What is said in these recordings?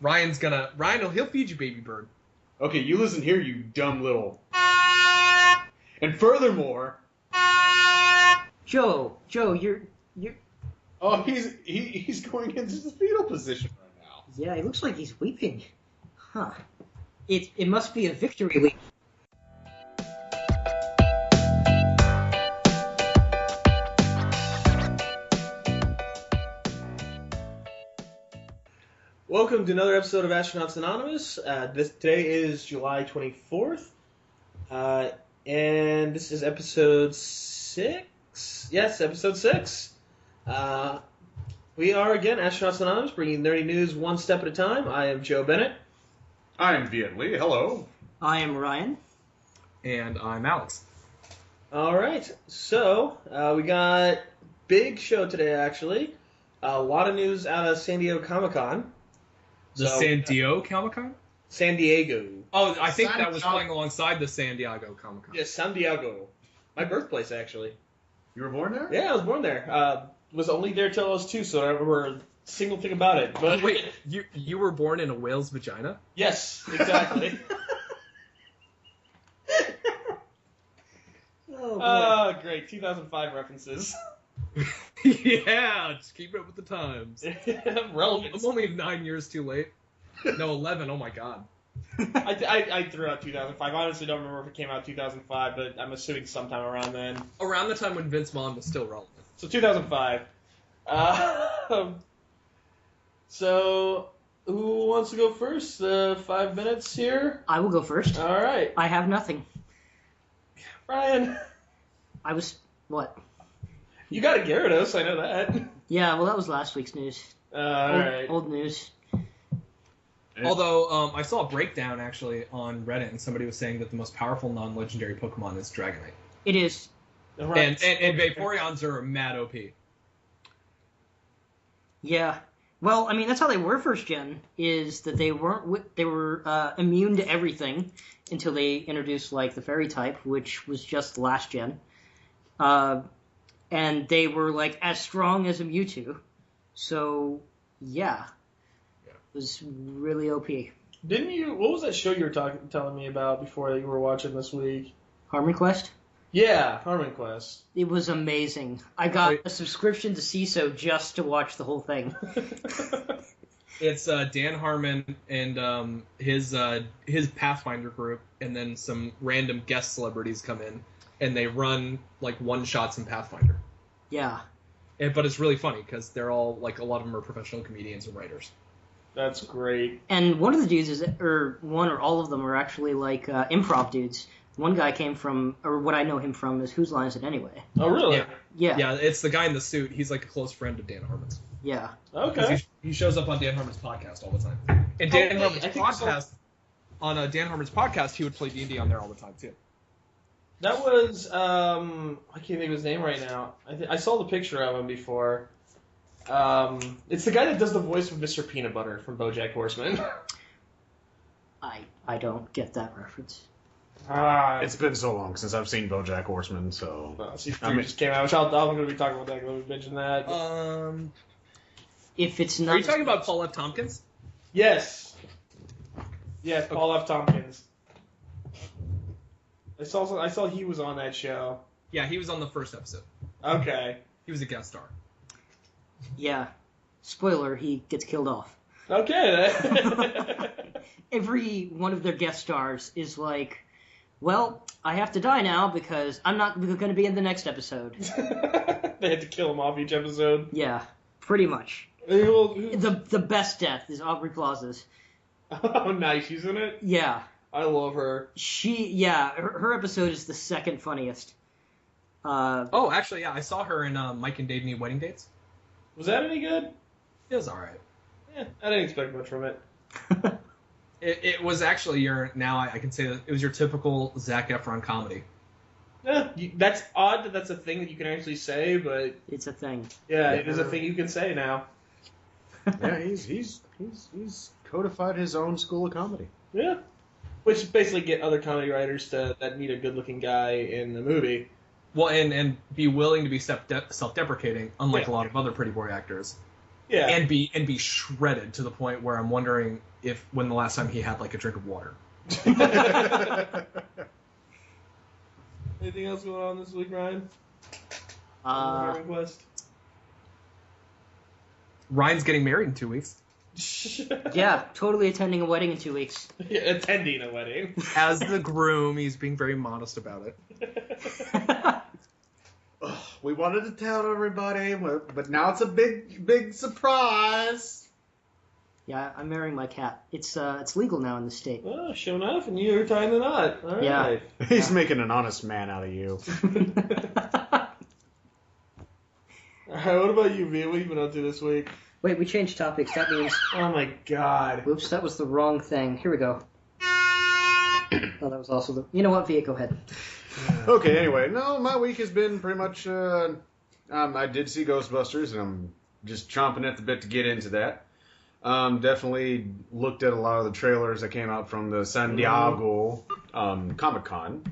he'll feed you, baby bird. Okay, you listen here, you dumb little. And furthermore, Joe, you're. oh, he's going into the fetal position right now. Yeah, he looks like he's weeping. Huh. It must be a victory leap. Welcome to another episode of Astronauts Anonymous. Today is July 24th, and this is episode 6. Yes, episode 6. We are, again, Astronauts Anonymous, bringing nerdy news one step at a time. I am Joe Bennett. I'm Viet Lee. Hello. I am Ryan. And I'm Alex. All right, so we got big show today, actually. A lot of news out of San Diego Comic-Con. San Diego Comic-Con? San Diego. Oh, I think that was playing alongside the San Diego Comic-Con. Yes, San Diego. My birthplace, actually. You were born there? Yeah, I was born there. Was only there till I was 2, so I don't remember a single thing about it. But wait, you were born in a whale's vagina? Yes, exactly. Oh, great. 2005 references. Yeah, just keep up with the times. Relevant. I'm only 9 years too late. No, 11. Oh my god. I threw out 2005. I honestly don't remember if it came out 2005, but I'm assuming sometime around then. Around the time when Vince Vaughn was still relevant. So 2005. So, who wants to go first? 5 minutes here? I will go first. All right. I have nothing. Ryan. What? You got a Gyarados, I know that. Yeah, well, that was last week's news. Alright. Old news. Although, I saw a breakdown, actually, on Reddit, and somebody was saying that the most powerful non-legendary Pokemon is Dragonite. It is. Right. And Vaporeons are mad OP. Yeah. Well, I mean, that's how they were first gen, is that they were immune to everything until they introduced, like, the Fairy type, which was just last gen. And they were, like, as strong as a Mewtwo. So, yeah. It was really OP. Didn't you... What was that show you were telling me about before that you were watching this week? Harmon Quest? Yeah, Harmon Quest. It was amazing. I got a subscription to CISO just to watch the whole thing. It's Dan Harmon and his Pathfinder group, and then some random guest celebrities come in, and they run, like, one-shots in Pathfinder. Yeah. But it's really funny, because they're all, like, a lot of them are professional comedians and writers. That's great. And one of the dudes one or all of them are actually, like, improv dudes. One guy came from, or what I know him from is Whose Line Is It Anyway? Oh, really? Yeah. Yeah, it's the guy in the suit. He's, like, a close friend of Dan Harmon's. Yeah. Okay. He shows up on Dan Harmon's podcast all the time. And Dan Harmon's podcast, on Dan Harmon's podcast, he would play D&D on there all the time, too. That was, I can't think of his name right now. I saw the picture of him before. It's the guy that does the voice of Mr. Peanut Butter from BoJack Horseman. I don't get that reference. It's been so long since I've seen BoJack Horseman, so... Season 3 just came out, which I'm going to be talking about that. Let me mention that. If it's not... Are you talking about Paul F. Tompkins? Yes. Yes, Paul F. Tompkins. I saw he was on that show. Yeah, he was on the first episode. Okay. He was a guest star. Yeah. Spoiler, he gets killed off. Okay. Every one of their guest stars is like, well, I have to die now because I'm not going to be in the next episode. They had to kill him off each episode. Yeah, pretty much. The best death is Aubrey Plaza's. Oh, nice. She's in it? Yeah. I love her. Her episode is the second funniest. Actually, yeah, I saw her in Mike and Dave Need Wedding Dates. Was that any good? It was alright. Yeah, I didn't expect much from it. It was actually I can say that it was your typical Zac Efron comedy. Yeah, that's odd that that's a thing that you can actually say, but... It's a thing. Yeah, it is a thing you can say now. Yeah, he's codified his own school of comedy. Yeah. Which basically get other comedy writers that need a good-looking guy in the movie. Well, and be willing to be self-deprecating, unlike a lot of other pretty boy actors. Yeah. and be shredded to the point where I'm wondering when the last time he had like a drink of water. Anything else going on this week, Ryan? Uh, Quest. Ryan's getting married in 2 weeks. yeah, totally attending a wedding in 2 weeks. Yeah, attending a wedding. As the groom, he's being very modest about it. We wanted to tell everybody, but now it's a big surprise. Yeah, I'm marrying my cat. It's legal now in the state. Oh, sure enough, and you're tying the knot. All right. Yeah. He's making an honest man out of you. All right, what about you, V? What have you been up to this week? Wait, we changed topics. That means... Oh, my God. Whoops, that was the wrong thing. Here we go. Oh, that was also the... You know what, V, go ahead. Okay, anyway, no, my week has been pretty much, I did see Ghostbusters, and I'm just chomping at the bit to get into that. Definitely looked at a lot of the trailers that came out from the San Diego Comic-Con.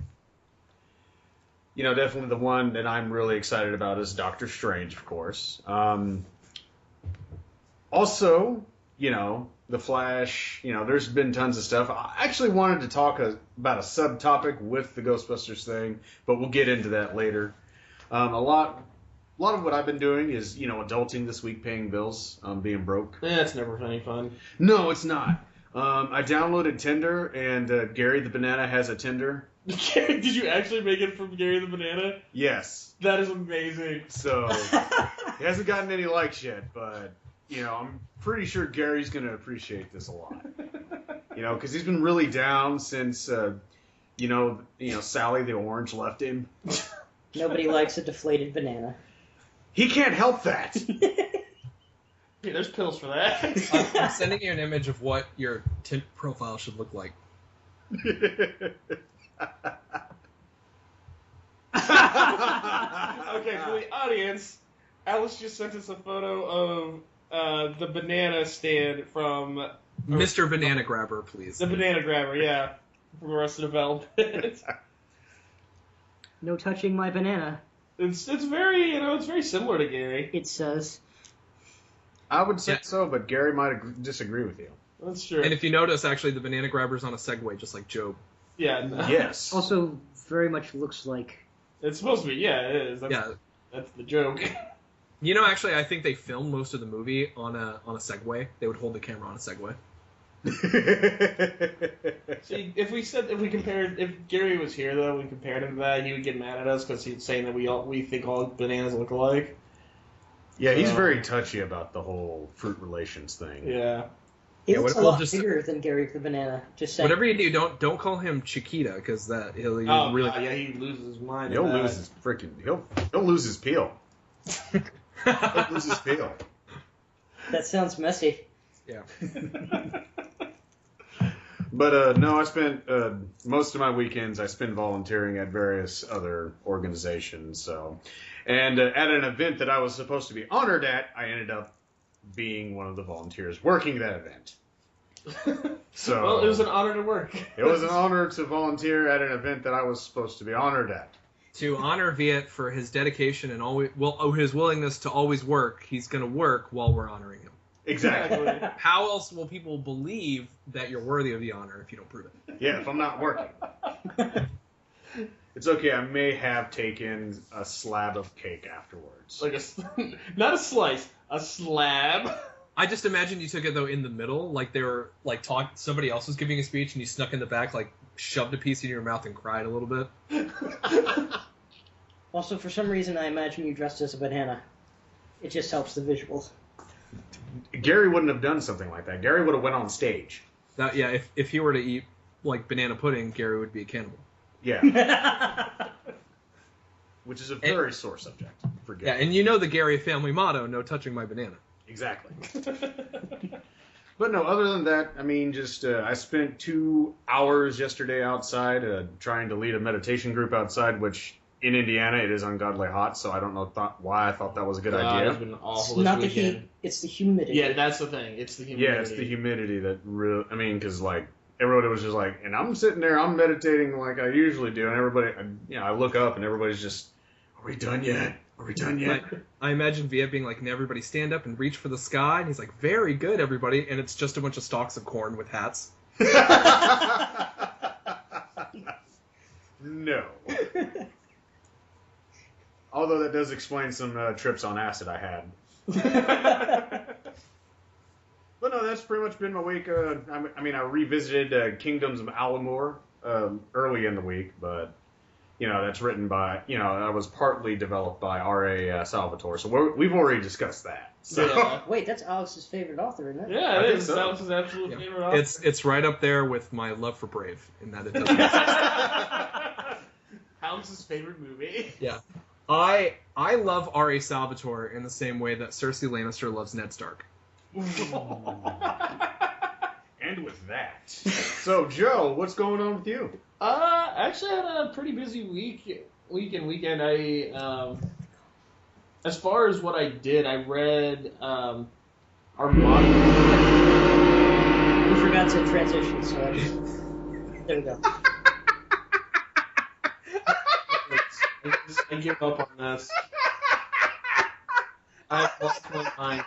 You know, definitely the one that I'm really excited about is Doctor Strange, of course. Also, you know, The Flash, you know, there's been tons of stuff. I actually wanted to talk about a subtopic with the Ghostbusters thing, but we'll get into that later. A lot of what I've been doing is, you know, adulting this week, paying bills, being broke. That's never any fun. No, it's not. I downloaded Tinder, and Gary the Banana has a Tinder. Did you actually make it from Gary the Banana? Yes. That is amazing. So, he hasn't gotten any likes yet, but, you know, I'm pretty sure Gary's going to appreciate this a lot. You know, because he's been really down since, you know, Sally the Orange left him. Nobody likes a deflated banana. He can't help that. Yeah, there's pills for that. I'm sending you an image of what your tint profile should look like. Okay, for the audience, Alice just sent us a photo of the banana stand from Mr. Banana Grabber, please. the Banana Grabber, yeah, from Arrested Development. No touching my banana, It's very, you know, it's very similar to Gary. it says. I would say Yeah. so, but Gary might disagree with you. That's true. And if you notice, actually, the Banana Grabber's on a Segway, just like Job. Yeah, no. Yes. Also, very much looks like... It's supposed to be, yeah, it is. That's the joke. You know, actually, I think they filmed most of the movie on a Segway. They would hold the camera on a Segway. See, if Gary was here though, we compared him to that, he would get mad at us because he's saying that we think all bananas look alike. Yeah, he's very touchy about the whole fruit relations thing. Yeah. He Yeah, looks a we'll lot just- bigger than Gary the Banana. Just saying. Whatever you do, don't call him Chiquita, because he'll Oh, really. yeah, he loses his mind. He'll at that. lose his he'll lose his peel. He'll lose his peel. That sounds messy. Yeah. But no, I spent most of my weekends I spend volunteering at various other organizations. So, and at an event that I was supposed to be honored at, I ended up being one of the volunteers working that event. So Well, it was an honor to work. It was an honor to volunteer at an event that I was supposed to be honored at. To honor Viet for his dedication and his willingness to always work, he's going to work while we're honoring him. Exactly. How else will people believe that you're worthy of the honor if you don't prove it? Yeah, if I'm not working. It's okay, I may have taken a slab of cake afterwards. Like not a slice, a slab. I just imagined you took it though in the middle, like they were like somebody else was giving a speech and you snuck in the back, like shoved a piece in your mouth and cried a little bit. Also, for some reason, I imagine you dressed as a banana. It just helps the visuals. Gary wouldn't have done something like that. Gary would have went on stage. That yeah, if he were to eat like banana pudding, Gary would be a cannibal. Yeah. Which is a very sore subject for Yeah, Gary. and you know the Gary family motto: "No touching my banana." Exactly. But no, other than that, I mean, just I spent 2 hours yesterday outside trying to lead a meditation group outside, which in Indiana it is ungodly hot, so I don't know why I thought that was a good It's idea. been It's awful this not the weekend. heat, it's the humidity. Yeah, that's the thing. It's the humidity. Yeah, it's the humidity that really, I mean, because like everybody was just like, and I'm sitting there, I'm meditating like I usually do, and everybody, I look up and everybody's just, are we done yet? Are we done yet? I imagine Via being like, "Now everybody stand up and reach for the sky," and he's like, "Very good, everybody," and it's just a bunch of stalks of corn with hats. No. Although that does explain some trips on acid I had. But no, that's pretty much been my week. I mean, I revisited Kingdoms of Alamur early in the week, but, that's written by, that was partly developed by R.A. Salvatore, so we've already discussed that. So. Yeah. Wait, that's Alex's favorite author, isn't it? Yeah, I it think is. so. That was his absolute favorite author. It's right up there with my love for Brave, in that it doesn't. Alex's favorite movie. Yeah. I love R.A. Salvatore in the same way that Cersei Lannister loves Ned Stark. And with that. So, Joe, what's going on with you? Actually, I had a pretty busy weekend. I, as far as what I did, I read, Armada. We forgot to transition, so there we go. I give up on this. I've lost my mind.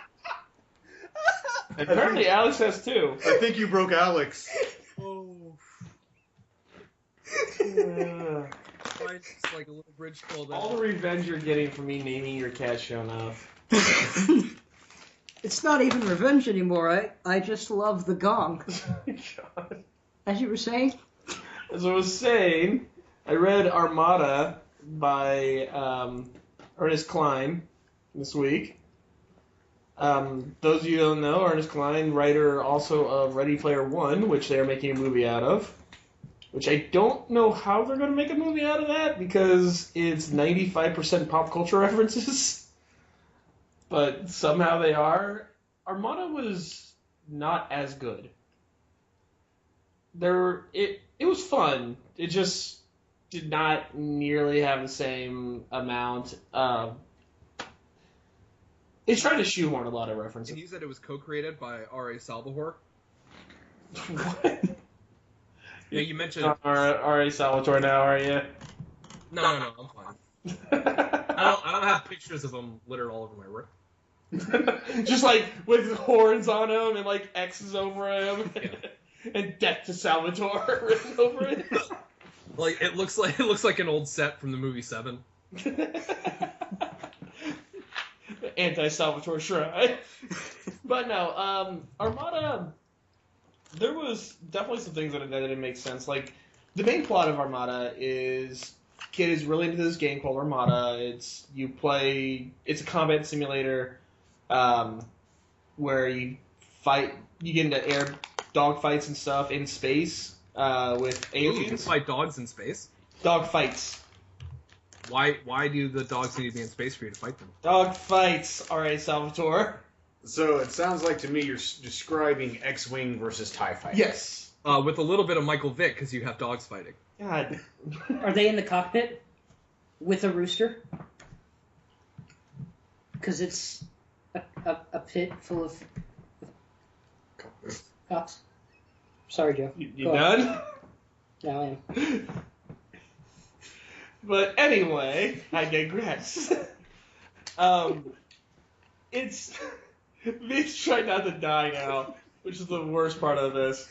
Apparently, Alex has too. I think you broke Alex. Oh. Uh, It's like a little bridge full. all the revenge you're getting from me naming your cat Shonuff. It's not even revenge anymore. I just love the gong. God. As you were saying? As I was saying, I read Armada by Ernest Cline this week. Those of you who don't know, Ernest Cline, writer also of Ready Player One, which they are making a movie out of. Which I don't know how they're going to make a movie out of that, because it's 95% pop culture references. But somehow they are. Armada was not as good. It was fun. It just did not nearly have the same amount of... It's trying to shoehorn a lot of references. And you said it was co-created by R.A. Salvatore? What? Yeah, you mentioned... R.A. Salvatore now, are you? No, I'm fine. I don't have pictures of him littered all over my room. Just like with horns on him and like X's over him, and "Death to Salvatore" written over it. Like it looks like an old set from the movie Seven. Anti-Salvatore shrine. But no, Armada. There was definitely some things that didn't make sense. Like the main plot of Armada is kid is really into this game called Armada. It's a combat simulator. Where you get into air dog fights and stuff in space with aliens. You can fight dogs in space. Dog fights. Why do the dogs need to be in space for you to fight them? Dog fights. All right, Salvatore. So it sounds like to me you're describing X-Wing versus TIE fighting. Yes. With a little bit of Michael Vick, because you have dogs fighting. God. Are they in the cockpit with a rooster? Because it's a pit full of cocks. Sorry, Joe. You Go done? on. No, I am. But anyway, I digress. It's Vince trying not to die now, which is the worst part of this.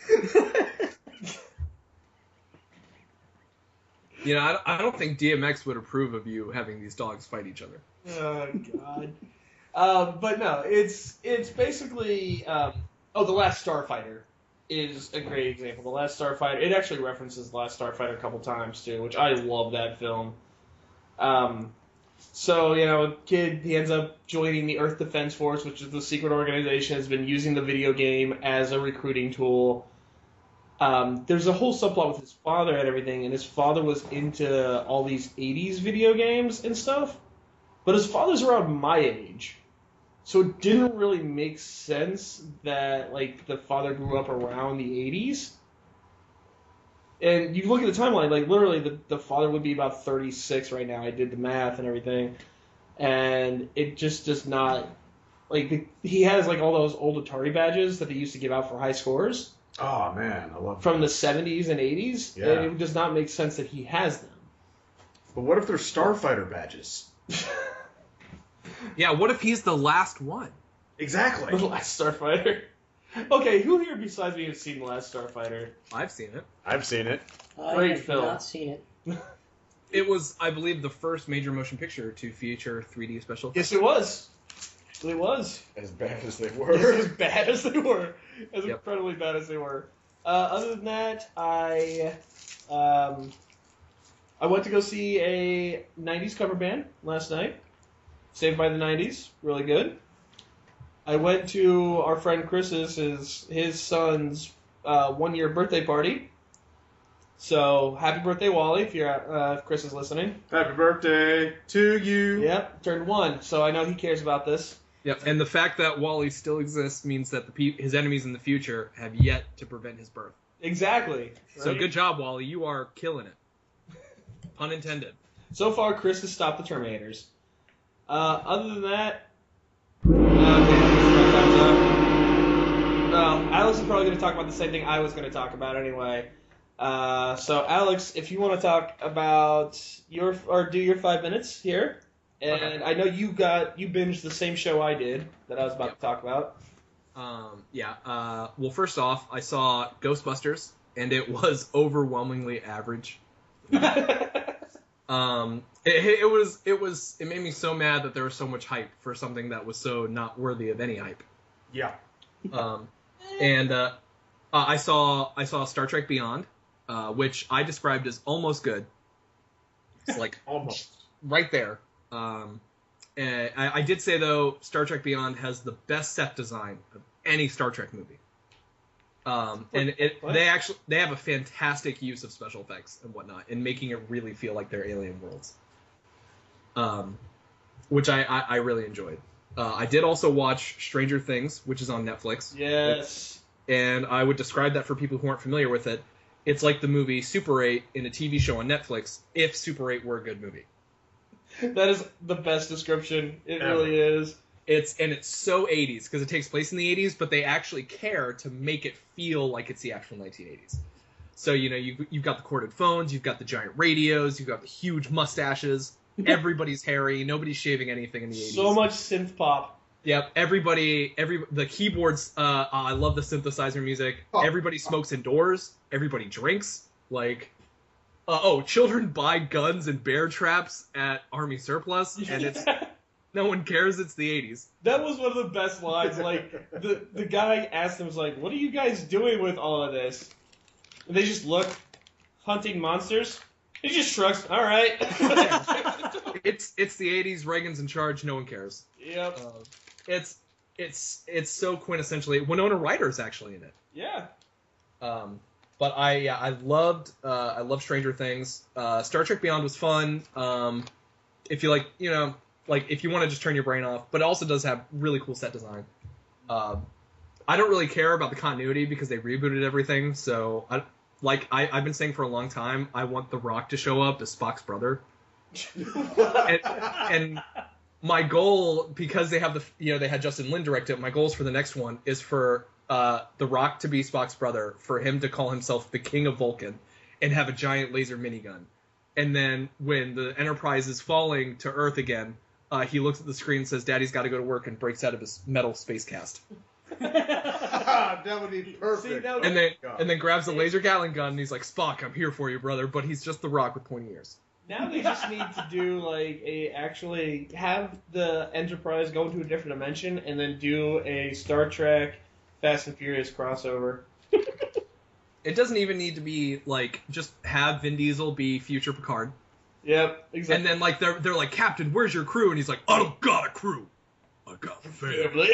You know, I don't think DMX would approve of you having these dogs fight each other. Oh God. But no, it's basically The Last Starfighter is a great example. The Last Starfighter, it actually references The Last Starfighter a couple times too, which I love that film. So, kid, he ends up joining the Earth Defense Force, which is the secret organization has been using the video game as a recruiting tool. There's a whole subplot with his father and everything, and his father was into all these 80s video games and stuff, but his father's around my age. So it didn't really make sense that, like, the father grew up around the 80s. And you look at the timeline, like, literally the father would be about 36 right now. I did the math and everything. And it just does not... Like, he has, like, all those old Atari badges that they used to give out for high scores. Oh, man, I love From the 70s and 80s. Yeah. And it does not make sense that he has them. But what if they're Starfighter badges? Yeah, what if he's the last one? Exactly. The Last Starfighter. Okay, who here besides me has seen The Last Starfighter? I've seen it. I've seen it. I Great have film. not seen it. It was, I believe, the first major motion picture to feature 3D special effects. Yes, it was. It was. As bad as they As were. bad as they were. As Yep. incredibly bad as they were. Other than that, I went to go see a 90s cover band last night. Saved by the 90s. Really good. I went to our friend Chris's, his son's 1-year birthday party. So, happy birthday, Wally, if Chris is listening. Happy birthday to you. Yep, turned 1, so I know he cares about this. Yep, and the fact that Wally still exists means that his enemies in the future have yet to prevent his birth. Exactly. So right? good job, Wally. You are killing it. Pun intended. So far, Chris has stopped the Terminators. Other than that, well, Alex is probably going to talk about the same thing I was going to talk about anyway. So, Alex, if you want to talk about do your 5 minutes here, and Okay. I know you binged the same show I did that I was about to talk about. Well, first off, I saw Ghostbusters, and it was overwhelmingly average. It made me so mad that there was so much hype for something that was so not worthy of any hype. Yeah. I saw Star Trek Beyond, which I described as almost good. It's like Almost. right there. And I did say though, Star Trek Beyond has the best set design of any Star Trek movie. And they have a fantastic use of special effects and whatnot, and making it really feel like they're alien worlds. Which I really enjoyed. I did also watch Stranger Things, which is on Netflix. Yes. And I would describe that for people who aren't familiar with it. It's like the movie Super 8 in a TV show on Netflix, if Super 8 were a good movie. That is the best description. It Ever. really is. It's so 80s, because it takes place in the 80s, but they actually care to make it feel like it's the actual 1980s. So, you've got the corded phones, you've got the giant radios, you've got the huge mustaches, everybody's hairy, nobody's shaving anything in the 80s. So much synth pop. Yep, the keyboards, I love the synthesizer music. Oh. Everybody smokes indoors. Everybody drinks. Children buy guns and bear traps at Army Surplus, and it's no one cares. It's the 80s. That was one of the best lines. Like, the guy asked them, was like, what are you guys doing with all of this? And they just look, hunting monsters. He just shrugs, all right. It's the 80s. Reagan's in charge. No one cares. Yep. It's so quintessentially. Winona Ryder's actually in it. Yeah. But I loved Stranger Things. Star Trek Beyond was fun. If you like, if you want to just turn your brain off, but it also does have really cool set design. I don't really care about the continuity because they rebooted everything. So I've been saying for a long time, I want The Rock to show up as Spock's brother. and my goal, because they have they had Justin Lin direct it, my goals for the next one is for The Rock to be Spock's brother, for him to call himself the King of Vulcan, and have a giant laser minigun. And then when the Enterprise is falling to Earth again, he looks at the screen and says, "Daddy's got to go to work," and breaks out of his metal space cast. That would be perfect. See, that would- And then grabs a laser Gatling gun and he's like, "Spock, I'm here for you, brother." But he's just The Rock with pointy ears. Now they just need to do, actually have the Enterprise go into a different dimension and then do a Star Trek Fast and Furious crossover. It doesn't even need to be, just have Vin Diesel be future Picard. Yep, exactly. And then, they're like, "Captain, where's your crew?" And he's like, "I don't got a crew. I got family."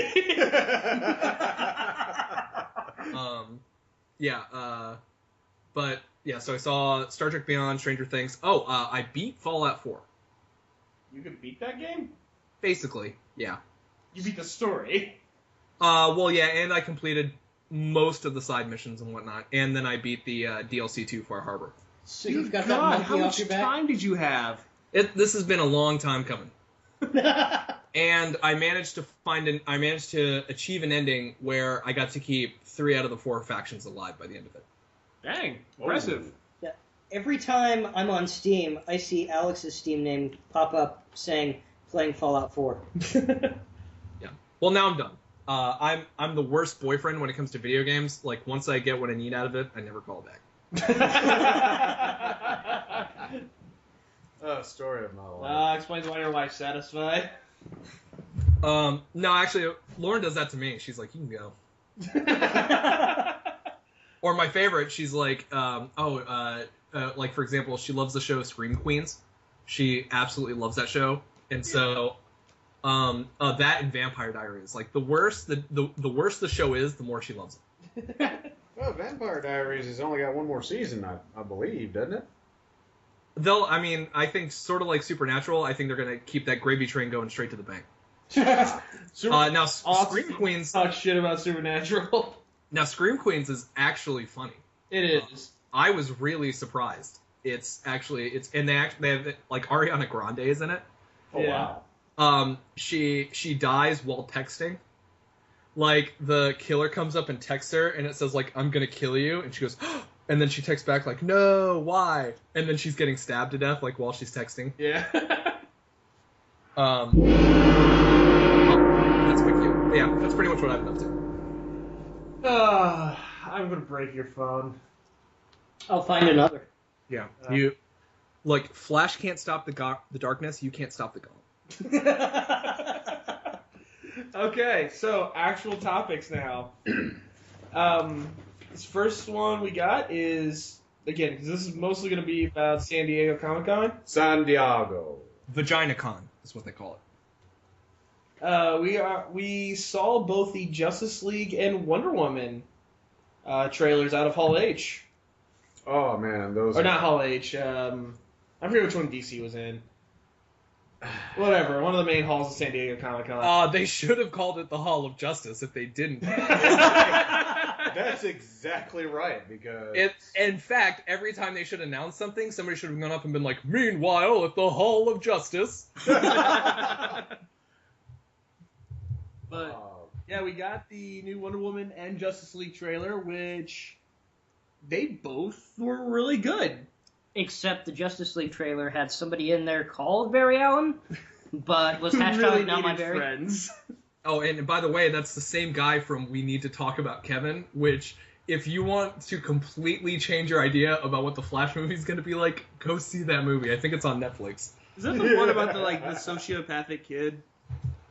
So I saw Star Trek Beyond, Stranger Things. I beat Fallout 4. You could beat that game? Basically, yeah. You beat the story. And I completed most of the side missions and whatnot, and then I beat the DLC 2 Far Harbor. So you've got that monkey off your back? did you have? This has been a long time coming. And I managed to achieve an ending where I got to keep 3 out of the 4 factions alive by the end of it. Dang, impressive. Every time I'm on Steam, I see Alex's Steam name pop up saying playing Fallout 4. Yeah. Well, now I'm done. I'm the worst boyfriend when it comes to video games. Like, once I get what I need out of it, I never call it back. Story of my life. Explains why your wife's satisfied. No, actually, Lauren does that to me. She's like, you can go. Or my favorite, she's like, like, for example, she loves the show Scream Queens. She absolutely loves that show. And so, that and Vampire Diaries. Like, the worse the worse the show is, the more she loves it. Well, Vampire Diaries has only got one more season, I believe, doesn't it? I think sort of like Supernatural, I think they're going to keep that gravy train going straight to the bank. Now, Scream Queens... Talk shit about Supernatural. Now, Scream Queens is actually funny. It is. I was really surprised. And they have, like, Ariana Grande is in it. Oh, Yeah. wow. She dies while texting. Like, the killer comes up and texts her, and it says, like, I'm gonna kill you, and she goes, and then she texts back, like, no, why? And then she's getting stabbed to death, like, while she's texting. Yeah. That's my cue. Yeah, that's pretty much what I've been up to. I'm gonna break your phone. I'll find another. Yeah. Like, Flash can't stop the darkness, you can't stop the gong. Okay, so actual topics now. This first one we got is, again, because this is mostly going to be about San Diego Comic-Con. San Diego. VaginaCon is what they call it. We saw both the Justice League and Wonder Woman trailers out of Hall H. Oh, man, those Or not Hall H. I forget which one DC was in. Whatever, one of the main halls of San Diego Comic-Con. They should have called it the Hall of Justice if they didn't. That's exactly right, because... In fact, every time they should announce something, somebody should have gone up and been like, meanwhile, at the Hall of Justice. But, yeah, we got the new Wonder Woman and Justice League trailer, which they both were really good. Except the Justice League trailer had somebody in there called Barry Allen, but was hashtag really not my needed Barry. friends. Oh, and by the way, that's the same guy from We Need to Talk About Kevin, which, if you want to completely change your idea about what the Flash movie is going to be like, go see that movie. I think it's on Netflix. Is that the one about the sociopathic kid?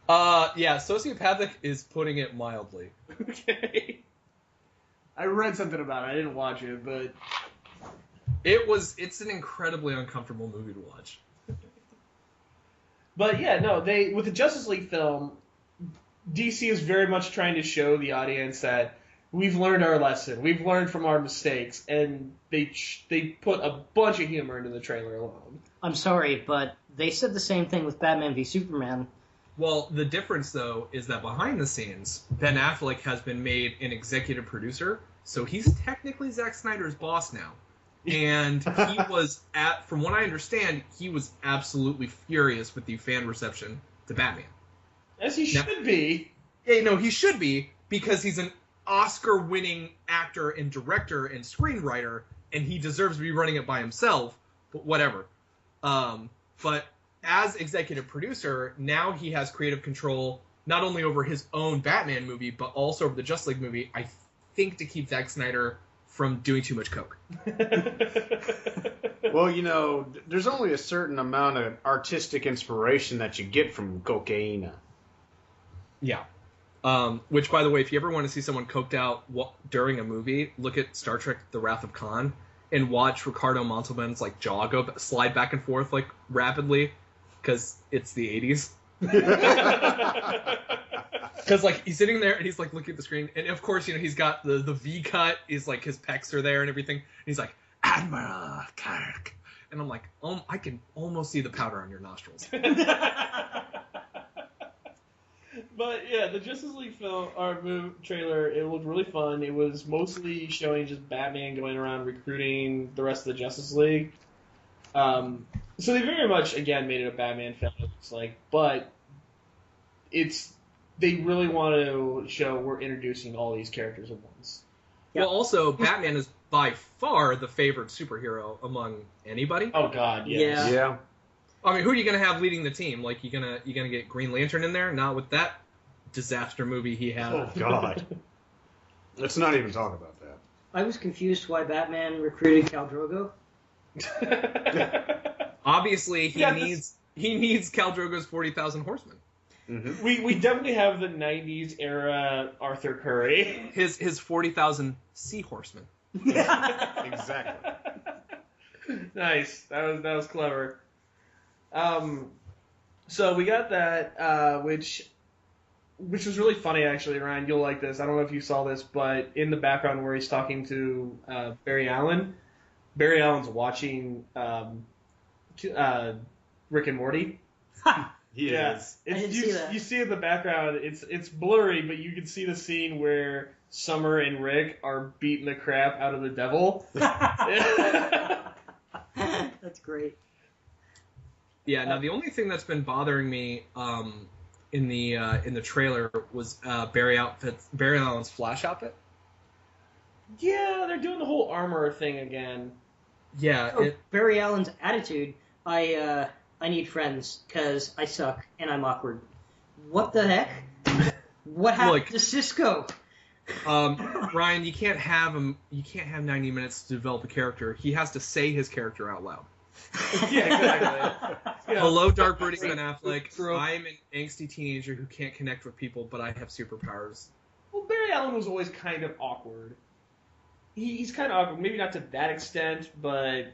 Yeah, sociopathic is putting it mildly. Okay. I read something about it. I didn't watch it, but... It's an incredibly uncomfortable movie to watch. But yeah, no, with the Justice League film, DC is very much trying to show the audience that we've learned our lesson, we've learned from our mistakes, and they put a bunch of humor into the trailer alone. I'm sorry, but they said the same thing with Batman v Superman. Well, the difference, though, is that behind the scenes, Ben Affleck has been made an executive producer, so he's technically Zack Snyder's boss now. And he was, from what I understand, he was absolutely furious with the fan reception to Batman. As he should be. Yeah, no, he should be, because he's an Oscar-winning actor and director and screenwriter, and he deserves to be running it by himself, but whatever. But as executive producer, now he has creative control, not only over his own Batman movie, but also over the Justice League movie, I think to keep Zack Snyder from doing too much coke. Well, there's only a certain amount of artistic inspiration that you get from cocaine. Yeah. Which, by the way, if you ever want to see someone coked out during a movie, look at Star Trek: The Wrath of Khan and watch Ricardo Montalban's jaw slide back and forth rapidly, because it's the 80s. Because he's sitting there and he's looking at the screen, and of course he's got the V cut is his pecs are there and everything. And he's like, Admiral Kirk, and I'm like, I can almost see the powder on your nostrils. But yeah, the Justice League film trailer, it looked really fun. It was mostly showing just Batman going around recruiting the rest of the Justice League. So they very much again made it a Batman film. It looks like, but they really want to show we're introducing all these characters at once. Yep. Well, also, Batman is by far the favored superhero among anybody. Oh God, yes. Yeah. Yeah. I mean, who are you gonna have leading the team? Like, you gonna get Green Lantern in there? Not with that disaster movie he had. Oh God. Let's not even talk about that. I was confused why Batman recruited Khal Drogo. Obviously, he needs Khal Drogo's 40,000 horsemen. Mm-hmm. We definitely have the 90s era Arthur Curry. His 40,000 sea horsemen. Exactly. Nice. That was clever. So we got that, which was really funny actually, Ryan. You'll like this. I don't know if you saw this, but in the background where he's talking to Barry Allen, Barry Allen's watching Rick and Morty. He is. I didn't see that. You see in the background, it's blurry, but you can see the scene where Summer and Rick are beating the crap out of the devil. That's great. Yeah. Now the only thing that's been bothering me in the trailer was Barry Allen's Flash outfit. Yeah, they're doing the whole armor thing again. Yeah. Oh, Barry Allen's attitude. I need friends because I suck and I'm awkward. What the heck? What happened to Cisco? Ryan, you can't have 90 minutes to develop a character. He has to say his character out loud. Yeah, exactly. Hello, Dark Broody Ben Affleck. I'm an angsty teenager who can't connect with people, but I have superpowers. Well, Barry Allen was always kind of awkward. He's kind of awkward, maybe not to that extent, but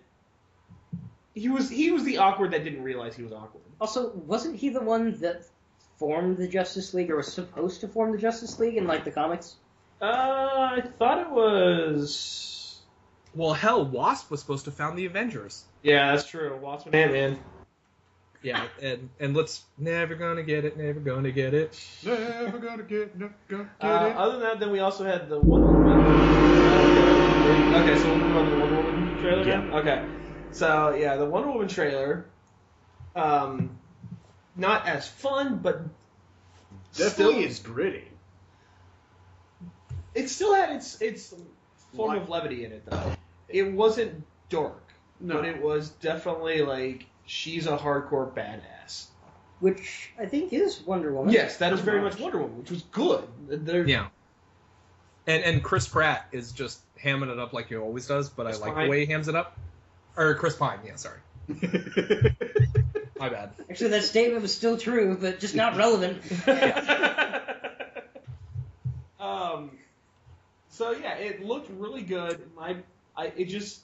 he was the awkward that didn't realize he was awkward. Also, wasn't he the one that formed the Justice League, or was supposed to form the Justice League in like the comics? I thought it was. Well, hell, Wasp was supposed to found the Avengers. Yeah, that's true. Wasp and Ant-Man. Yeah, and let's never gonna get it. Never gonna get it. Other than that, then we also had the Wonder Woman. Okay, so we'll move on to the Wonder Woman trailer Yeah. now? Okay. So, yeah, the Wonder Woman trailer, not as fun, but Definitely is gritty. it still had its form of levity in it, though. It wasn't dark, No. but it was definitely like, she's a hardcore badass. Which I think is Wonder Woman. Yes, that is very much Wonder Woman, which was good. Yeah. And Chris Pratt is just hamming it up like he always does, but Chris I like Pine. the way he hams it up. Or Chris Pine, yeah, sorry. My bad. Actually, that statement was still true, but just not relevant. So yeah, it looked really good. It just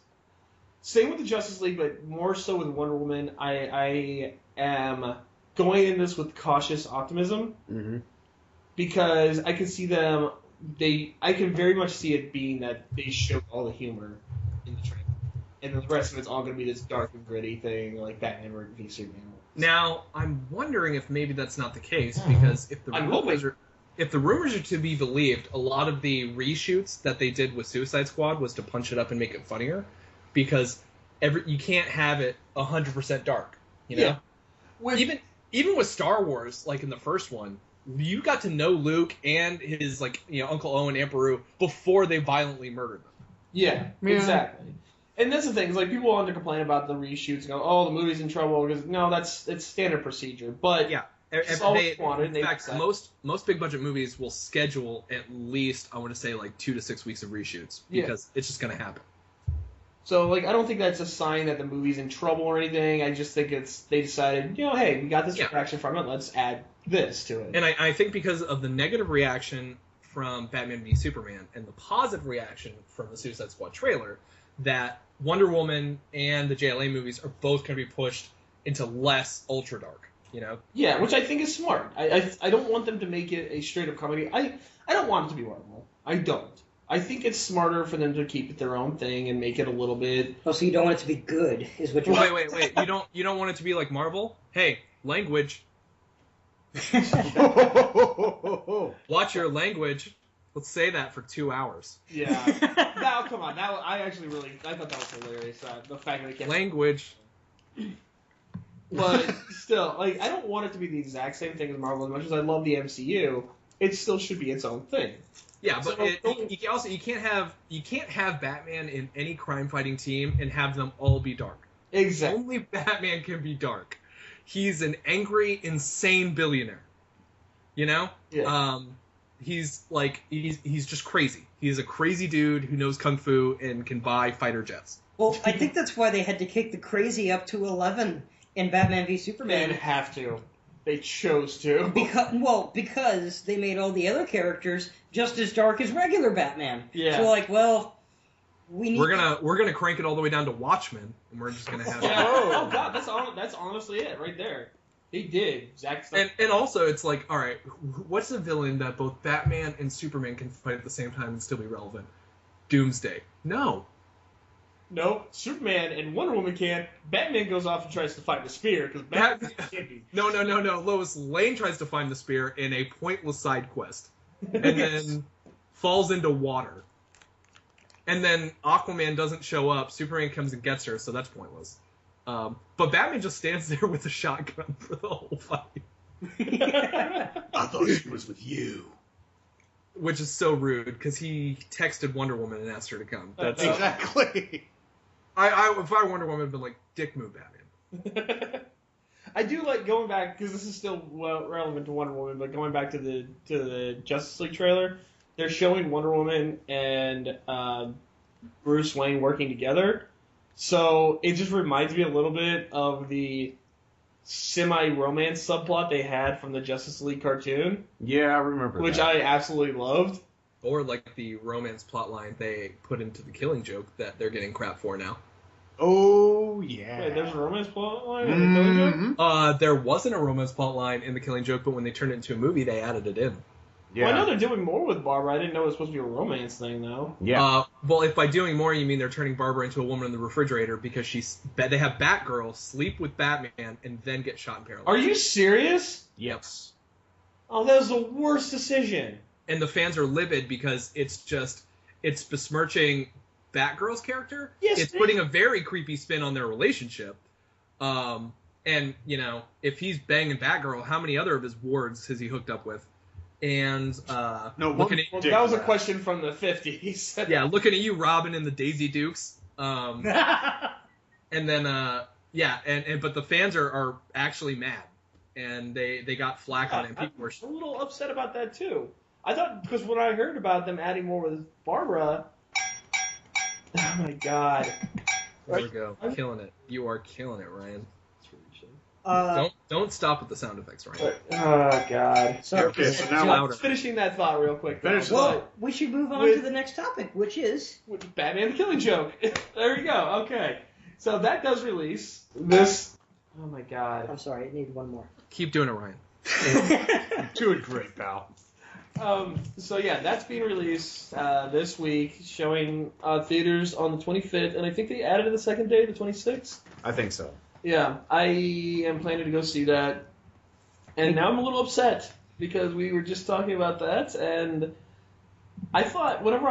same with the Justice League, but more so with Wonder Woman. I am going in this with cautious optimism because I can see them. I can very much see it being that they show all the humor in the trailer, and the rest of it's all going to be this dark and gritty thing like Batman v Superman. Now, I'm wondering if maybe that's not the case, because if the rumors are to be believed, a lot of the reshoots that they did with Suicide Squad was to punch it up and make it funnier, because you can't have it 100% dark, you know? Yeah. Even with Star Wars, like in the first one, you got to know Luke and his Uncle Owen, Aunt Beru before they violently murdered them. Yeah, exactly. And that's the thing, is like people want to complain about the reshoots and go, "Oh, the movie's in trouble," because no, it's standard procedure. But yeah, it's all they wanted. In fact, most big budget movies will schedule at least, I want to say, like 2 to 6 weeks of reshoots, because it's just going to happen. So I don't think that's a sign that the movie's in trouble or anything. I just think they decided, hey, we got this reaction from it, let's add this to it. And I think because of the negative reaction from Batman v Superman and the positive reaction from the Suicide Squad trailer, that Wonder Woman and the JLA movies are both going to be pushed into less ultra dark, you know? Yeah, which I think is smart. I don't want them to make it a straight up comedy. I don't want it to be Marvel. I don't. I think it's smarter for them to keep it their own thing and make it a little bit. Oh, so you don't want it to be good, is what you're Wait. You don't want it to be like Marvel? Hey, language. Watch your language. Let's say that for 2 hours. Yeah. Now, come on. Now, I thought that was hilarious. The fact that they kept language. But still, I don't want it to be the exact same thing as Marvel. As much as I love the MCU, it still should be its own thing. Yeah, but you can't have Batman in any crime fighting team and have them all be dark. Exactly. Only Batman can be dark. he's an angry, insane billionaire. You know? Yeah. He's just crazy. He's a crazy dude who knows kung fu and can buy fighter jets. Well, I think that's why they had to kick the crazy up to 11 in Batman v They Superman. didn't have to. They chose to. Because they made all the other characters just as dark as regular Batman. Yeah. So like, well, we need. We're gonna crank it all the way down to Watchmen, and we're just gonna have. Yeah. Oh God, that's honestly it right there. They did. Zack Snyder. And also, it's like, all right, what's a villain that both Batman and Superman can fight at the same time and still be relevant? Doomsday. No. No, Superman and Wonder Woman can. Batman goes off and tries to find the spear because Batman can't be. No. Lois Lane tries to find the spear in a pointless side quest, and then falls into water. And then Aquaman doesn't show up. Superman comes and gets her, so that's pointless. But Batman just stands there with a shotgun for the whole fight. I thought she was with you. Which is so rude, because he texted Wonder Woman and asked her to come. That's Exactly. if I were Wonder Woman, I'd been like, dick move, Batman. I do like going back because this is still relevant to Wonder Woman, but going back to the Justice League trailer, they're showing Wonder Woman and Bruce Wayne working together. So it just reminds me a little bit of the semi-romance subplot they had from the Justice League cartoon, Yeah, I remember which that. I absolutely loved. Or like the romance plotline they put into the Killing Joke that they're getting crap for now. Oh, yeah. Wait, there's a romance plotline in the Killing Joke? Mhm. There wasn't a romance plotline in the Killing Joke, but when they turned it into a movie, they added it in. Yeah. Well, I know they're doing more with Barbara. I didn't know it was supposed to be a romance thing, though. Yeah. Well, if by doing more you mean they're turning Barbara into a woman in the refrigerator because they have Batgirl sleep with Batman and then get shot and paralyzed. Are you serious? Yes. Oh, that was the worst decision. And the fans are livid because it's besmirching Batgirl's character. Yes, It's putting a very creepy spin on their relationship. And, you know, if he's banging Batgirl, how many other of his wards has he hooked up with? And No, looking Well, at that was a question from the 50s. yeah, looking at you, Robin and the Daisy Dukes. And then but the fans are actually mad, and they got flack on it. And people were I'm a little upset about that too. I thought because when I heard about them adding more with Barbara, oh my god, there we go, killing it. You are killing it, Ryan. Uh, Don't stop at the sound effects, Ryan. Oh god. so, Okay, so now louder. Finishing that thought real quick. Finish though. the well, we should move on to the next topic, which is With Batman the Killing Joke. There we go. Okay, so that does release this. Oh my god. I'm sorry, I need one more. Keep doing it, Ryan. Doing great, pal. So yeah, that's being released this week, showing theaters on the 25th, and I think they added the second day, the 26th. I think so. Yeah, I am planning to go see that, and now I'm a little upset because we were just talking about that, and I thought whenever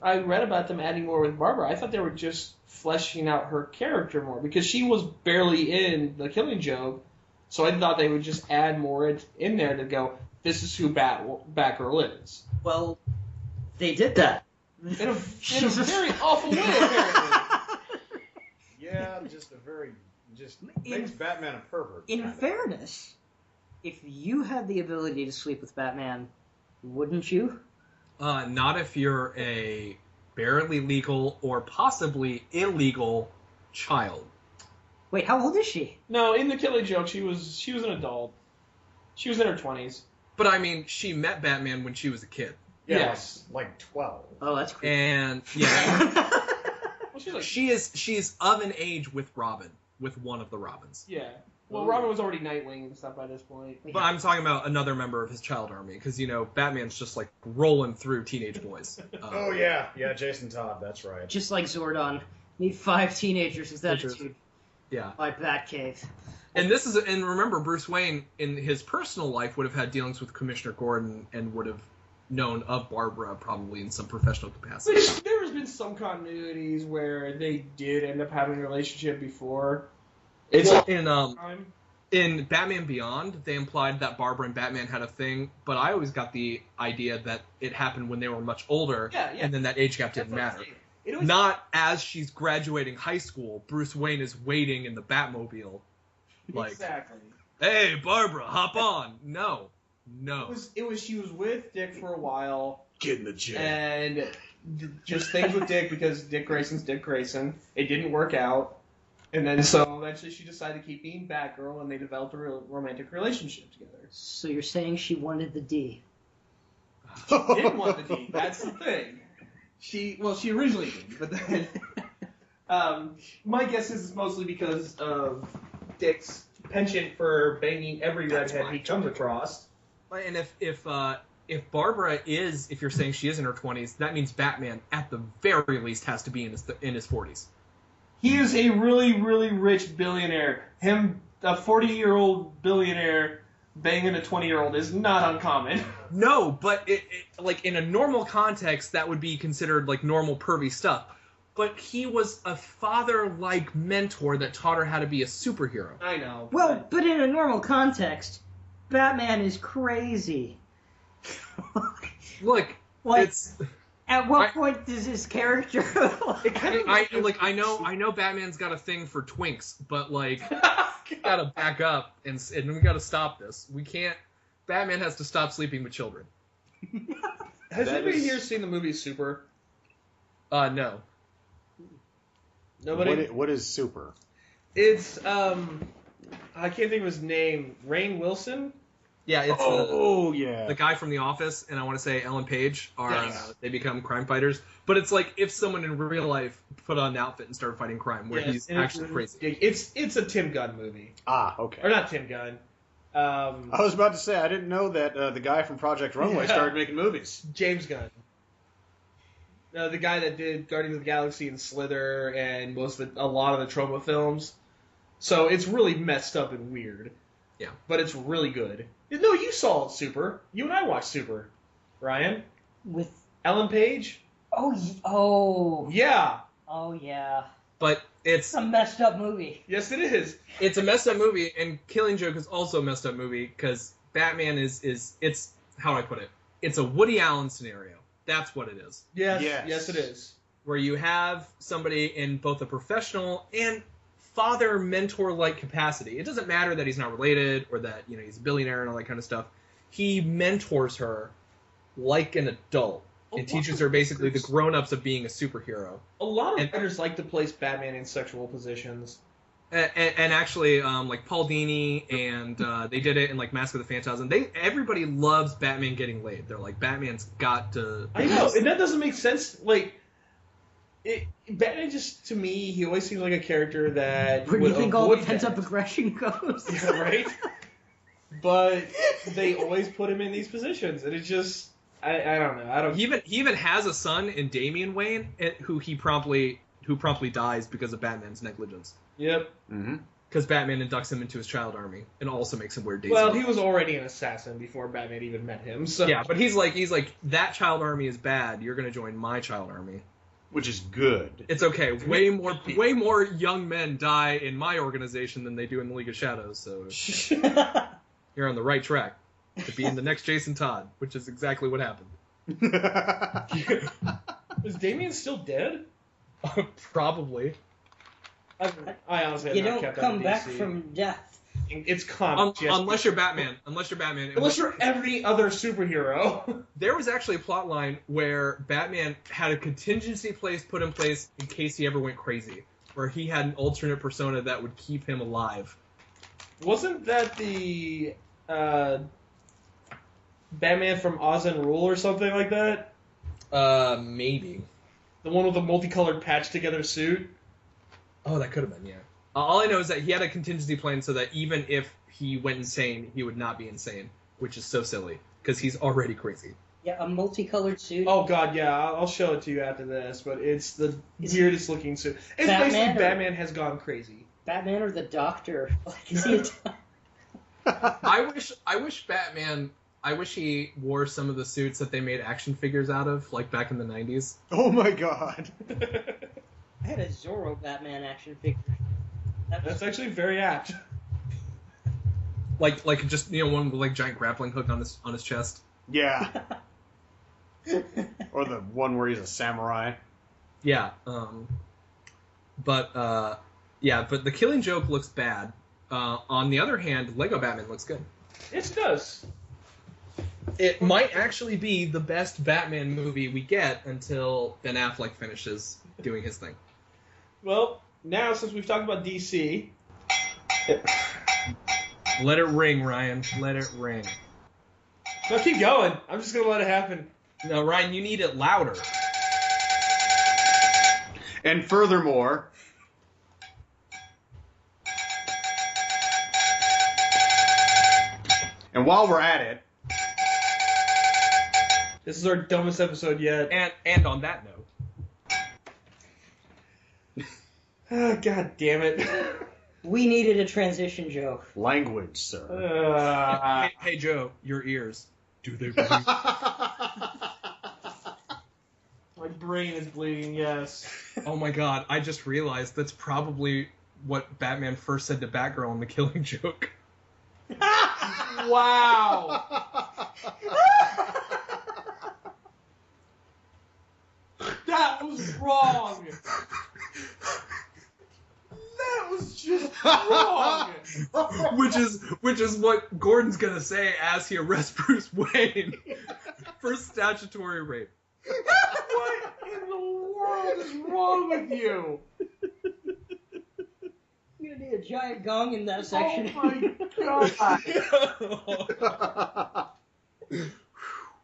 I read about them adding more with Barbara, I thought they were just fleshing out her character more because she was barely in the Killing Joke, so I thought they would just add more in there to go, this is who Batgirl is. Well, they did that. In a very awful way, apparently. Yeah, just makes Batman a pervert. In kinda. fairness, if you had the ability to sleep with Batman, wouldn't you? Not if you're a barely legal or possibly illegal child. Wait, how old is she? No, in the Killing Joke, she was an adult. She was in her 20s. But I mean, she met Batman when she was a kid, Yeah, Yes. like 12. Oh, that's creepy. and yeah, Well, she's like, she's of an age with Robin, with one of the Robins. yeah. Well, Robin was already Nightwing and stuff by this point. But I'm talking about another member of his child army, because, you know, Batman's just, like, rolling through teenage boys. Oh, yeah. Yeah, Jason Todd, that's right. Just like Zordon. Need 5 teenagers with attitude. Yeah. By Batcave. And remember, Bruce Wayne, in his personal life, would have had dealings with Commissioner Gordon and would have known of Barbara, probably in some professional capacity. There has been some continuities where they did end up having a relationship before. It's In Batman Beyond, they implied that Barbara and Batman had a thing, but I always got the idea that it happened when they were much older, and then that age gap didn't matter. Not as she's graduating high school, Bruce Wayne is waiting in the Batmobile Like, Exactly. hey, Barbara, hop on. No. It was she was with Dick for a while, Get in the jet. and just things with Dick because Dick Grayson's Dick Grayson. It didn't work out, and then so eventually she decided to keep being Batgirl, and they developed a real romantic relationship together. So you're saying she wanted the D? Didn't want the D. That's the thing. She originally did, but then my guess is it's mostly because of Dick's penchant for banging every redhead he comes across. And if Barbara is, if you're saying she is in her 20s, that means Batman at the very least has to be in his 40s. He is a really, really rich billionaire. Him, a 40-year-old billionaire banging a 20-year-old is not uncommon. No, but it like in a normal context, that would be considered like normal pervy stuff. But he was a father-like mentor that taught her how to be a superhero. I know. Well, but in a normal context, Batman is crazy. Look, Like, it's at what point does his character? I know Batman's got a thing for twinks, but like we gotta back up and we gotta stop this. We can't. Batman has to stop sleeping with children. Has That anybody is- here seen the movie Super? No. Nobody? What is super? It's, I can't think of his name. Rainn Wilson? Yeah, it's Yeah. the guy from The Office, and I want to say Ellen Page are Yes. they become crime fighters. But it's like if someone in real life put on an outfit and started fighting crime, where he's and actually crazy. It's a Tim Gunn movie. Okay. Or not Tim Gunn. I was about to say, I didn't know that the guy from Project Runway Yeah. started making movies. James Gunn. The guy that did Guardians of the Galaxy and Slither and a lot of the Troma films. So it's really messed up and weird. Yeah. But it's really good. No, you saw Super. You and I watched Super. Ryan? With Ellen Page? oh Yeah. yeah, But it's a messed up movie. Yes, it is. it's a messed up movie, and Killing Joke is also a messed up movie because Batman is it's how do I put it? It's a Woody Allen scenario. That's what it is. Yes. Yes. Yes, it is. Where you have somebody in both a professional and father mentor like capacity. It doesn't matter that he's not related or that he's a billionaire and all that kind of stuff. He mentors her like an adult and teaches her basically the grown-ups of being a superhero. A lot of writers like to place Batman in sexual positions. And actually, like Paul Dini and they did it in like Mask of the Phantasm. Everybody loves Batman getting laid. They're like, Batman's got to. I know, and that doesn't make sense. Like, Batman just, to me, he always seems like a character that Where do you would think all the avoid pent-up that. aggression goes? Yeah, right? But they always put him in these positions, and it's just, I don't know. He even has a son in Damian Wayne, who promptly dies because of Batman's negligence. Yep. Mm-hmm. Because Batman inducts him into his child army and also makes him wear Daisy. Well, he was already an assassin before Batman even met him, so... Yeah, but he's like that child army is bad. You're gonna join my child army. Which is good. It's okay. Way more young men die in my organization than they do in the League of Shadows. So you're on the right track to be in the next Jason Todd, which is exactly what happened. Is Damian still dead? Probably. I honestly have You not don't kept come up back with DC. from death. It's comic. Unless you're Batman. Unless you're every other superhero. There was actually a plot line where Batman had a contingency put in place in case he ever went crazy, where he had an alternate persona that would keep him alive. Wasn't that the Batman from Oz and Rule or something like that? Maybe. The one with the multicolored patch together suit? Oh, that could have been, yeah. All I know is that he had a contingency plan so that even if he went insane, he would not be insane, which is so silly, because he's already crazy. Yeah, a multicolored suit. Oh god, yeah, I'll show it to you after this, but it's the weirdest looking suit. It's Batman basically or- Batman has gone crazy. Batman or the Doctor? Like, is he a I wish Batman... I wish he wore some of the suits that they made action figures out of, like back in the 90s. Oh my god. I had a Zorro Batman action figure. That's actually very apt. Like just, one with like giant grappling hook on his chest. Yeah. Or the one where he's a samurai. Yeah, but the Killing Joke looks bad, On the other hand, Lego Batman looks good. It does. It might actually be the best Batman movie we get until Ben Affleck finishes doing his thing. Well, now since we've talked about DC, Let it ring, Ryan. Let it ring. no, keep going. I'm just gonna let it happen. No, Ryan, you need it louder. And furthermore, and while we're at it, This is our dumbest episode yet. And on that note, Oh, God damn it. We needed a transition joke. language, sir. hey Joe, your ears. Do they bleed? My brain is bleeding, yes. Oh my god, I just realized that's probably what Batman first said to Batgirl in The Killing Joke. Wow. That was wrong. That was just wrong. which is what Gordon's gonna say as he arrests Bruce Wayne for statutory rape. What in the world is wrong with you? You're gonna need a giant gong in that section. Oh my god.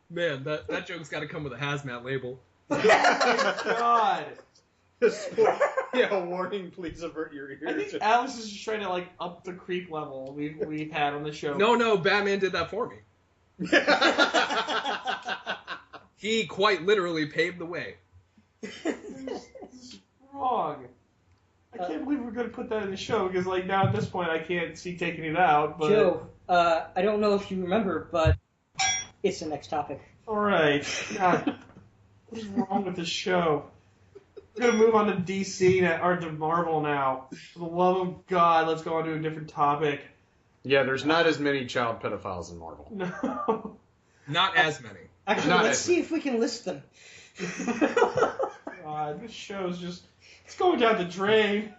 Man, that joke's gotta come with a hazmat label. Oh my god. Yeah, warning, please avert your I ears. think Alex is just trying to like up the creep level we've had on the show. No, Batman did that for me. He quite literally paved the way. This is wrong. I can't believe we're going to put that in the show because, like, now at this point I can't see taking it out. But Joe, I don't know if you remember, but it's the next topic. all right, God, what is wrong with this show? We're gonna move on to DC or to Marvel now. For the love of God, let's go on to a different topic. Yeah, there's not as many child pedophiles in Marvel. No. Not as many. Actually, Not let's as- see if we can list them. God, this show's just it's going down the drain.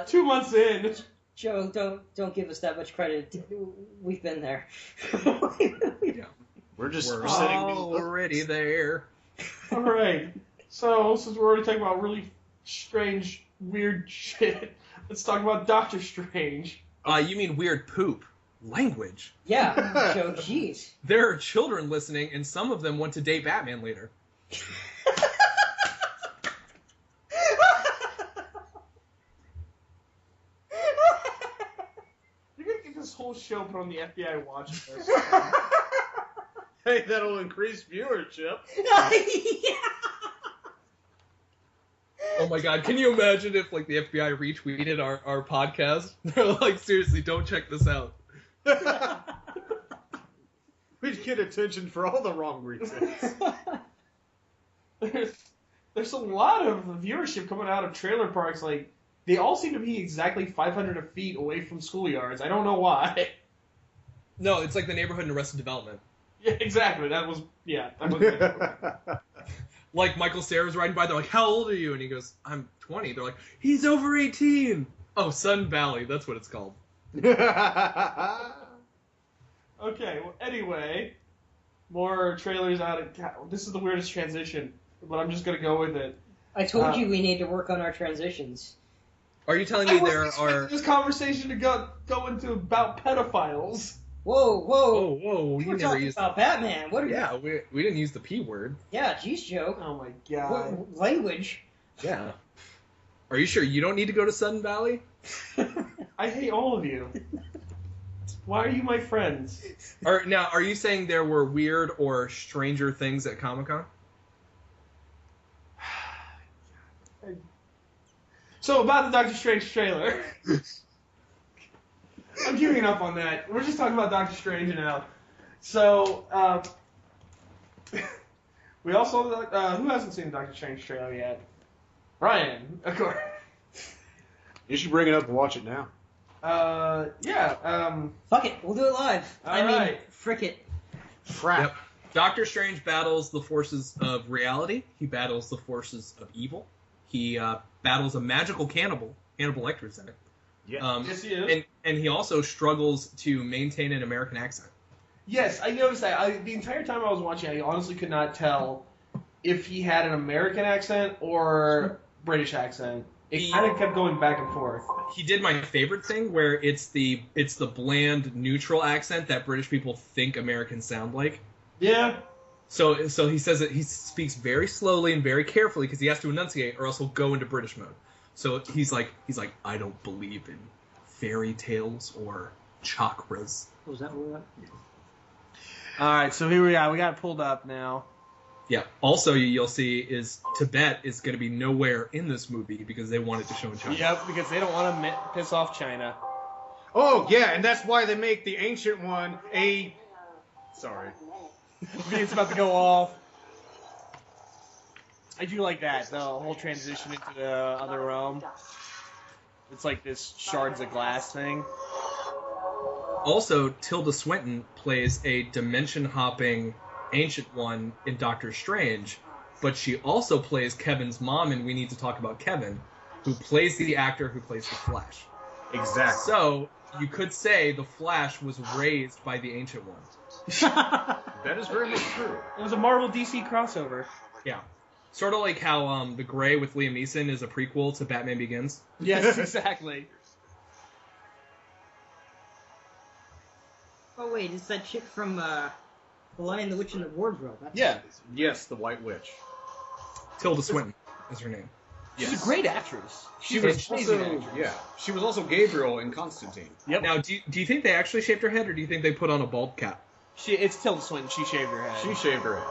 2 months in. Joe, don't give us that much credit. We've been there. We're just We're sitting. already there. All right. So since we're already talking about really strange, weird shit, let's talk about Doctor Strange. You mean weird poop. Language. Yeah, Joe, jeez. There are children listening, and some of them want to date Batman later. You're gonna get this whole show put on the FBI watch list. Hey, that'll increase viewership. Oh my god, can you imagine if like the FBI retweeted our podcast? They're like, seriously, don't check this out. We'd get attention for all the wrong reasons. There's a lot of viewership coming out of trailer parks. Like, they all seem to be exactly 500 feet away from schoolyards. I don't know why. No, it's like the neighborhood in Arrested Development. Yeah, exactly. That was Like Michael Cera's riding by, they're like, how old are you? And he goes, I'm 20. They're like, he's over 18. Oh, Sun Valley, that's what it's called. Okay, well, anyway, more trailers out. God, this is the weirdest transition, but I'm just going to go with it. I told you we need to work on our transitions. Are you telling I me wasn't there expecting are... this conversation to go into about pedophiles. Whoa, Oh, whoa, we you were never talking used... about Batman. What are Yeah, we didn't use the P word. Yeah, geez, Joe. Oh my god. What, language. Yeah. Are you sure you don't need to go to Sun Valley? I hate all of you. Why are you my friends? Now, are you saying there were weird or stranger things at Comic-Con? So, about the Doctor Strange trailer. I'm giving up on that. We're just talking about Doctor Strange now. So, we also, who hasn't seen the Doctor Strange trailer yet? Ryan, of course. You should bring it up and watch it now. Yeah, Fuck it, we'll do it live. I mean, Alright. frick it. Frap. Yep. Doctor Strange battles the forces of reality. He battles the forces of evil. He battles a magical cannibal. Hannibal Lecter's in it. Yeah. Yes, he is. And he also struggles to maintain an American accent. Yes, I noticed that. The entire time I was watching, I honestly could not tell if he had an American accent or British accent. It kind of kept going back and forth. He did my favorite thing, where it's the bland, neutral accent that British people think Americans sound like. Yeah. So he says that he speaks very slowly and very carefully because he has to enunciate, or else he'll go into British mode. So he's like, I don't believe in fairy tales or chakras. Was that what? All right, so here we are. We got it pulled up now. Yeah. Also, you'll see is Tibet is going to be nowhere in this movie because they wanted to show in China. Yep, because they don't want to piss off China. Oh, yeah, and that's why they make the ancient one a... Sorry. It's about to go off. I do like that, the whole transition into the other realm. It's like this shards of glass thing. Also, Tilda Swinton plays a dimension-hopping ancient one in Doctor Strange, but she also plays Kevin's mom in We Need to Talk About Kevin, who plays the actor who plays the Flash. Exactly. So, you could say the Flash was raised by the ancient one. That is very much true. It was a Marvel DC crossover. Yeah. Sort of like how The Gray with Liam Neeson is a prequel to Batman Begins. Yes, exactly. Oh wait, it's that chick from The Lion, the Witch, and the Wardrobe. That's Yeah. Yes, the White Witch. Tilda Swinton is her name. She's a great actress. She She's was an amazing also, actress. yeah, she was also Gabriel in Constantine. Yep. Now, do you think they actually shaved her head, or do you think they put on a bald cap? It's Tilda Swinton. She shaved her head. She shaved her head.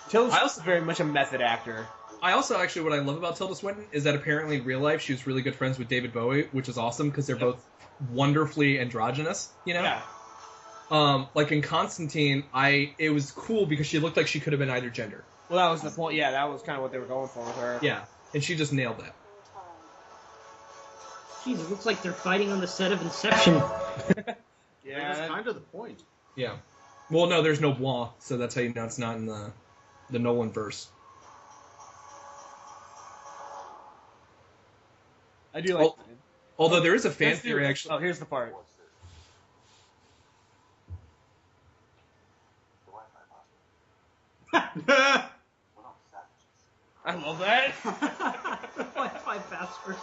Tilda I Swinton's very much a method actor. I also actually, what I love about Tilda Swinton is that apparently in real life she was really good friends with David Bowie, which is awesome because they're both wonderfully androgynous, you know? Yeah. Like in Constantine, it was cool because she looked like she could have been either gender. Well, that was the point. Yeah, that was kind of what they were going for with her. Yeah, and she just nailed that. Jeez, it looks like they're fighting on the set of Inception. Yeah, that's kind of the point. Yeah. Well, no, there's no Blanc, so that's how you know it's not in the Nolan verse. I do like. Although there is a fan Let's do theory it. actually. Oh, here's the part. I love that. Wi-Fi password.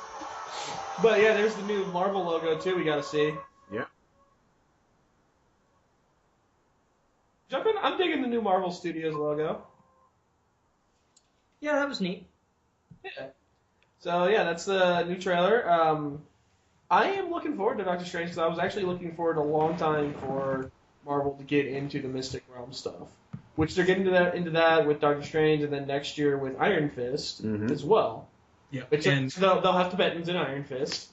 But yeah, there's the new Marvel logo too. We gotta see. Yeah. Jump in. I'm digging the new Marvel Studios logo. Yeah, that was neat. Yeah. So yeah, that's the new trailer. I am looking forward to Doctor Strange because I was actually looking forward a long time for Marvel to get into the Mystic Realm stuff, which they're getting into that with Doctor Strange, and then next year with Iron Fist as well. Yeah, And they'll have Tibetans in Iron Fist.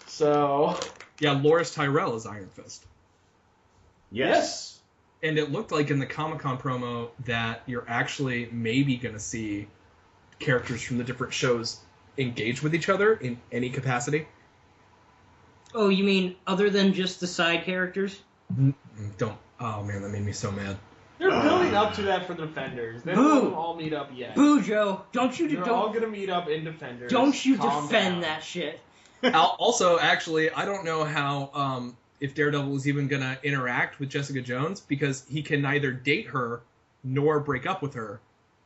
So yeah, Loris Tyrell is Iron Fist. yes. And it looked like in the Comic-Con promo that you're actually maybe going to see characters from the different shows engage with each other in any capacity. Oh, you mean other than just the side characters? Don't. Oh, man, that made me so mad. They're building up to that for Defenders. They Boo. don't all meet up yet. Boo, Joe! Don't you They're all gonna meet up in Defenders. don't you Calm defend down. that shit? Also, actually, I don't know how if Daredevil is even going to interact with Jessica Jones because he can neither date her nor break up with her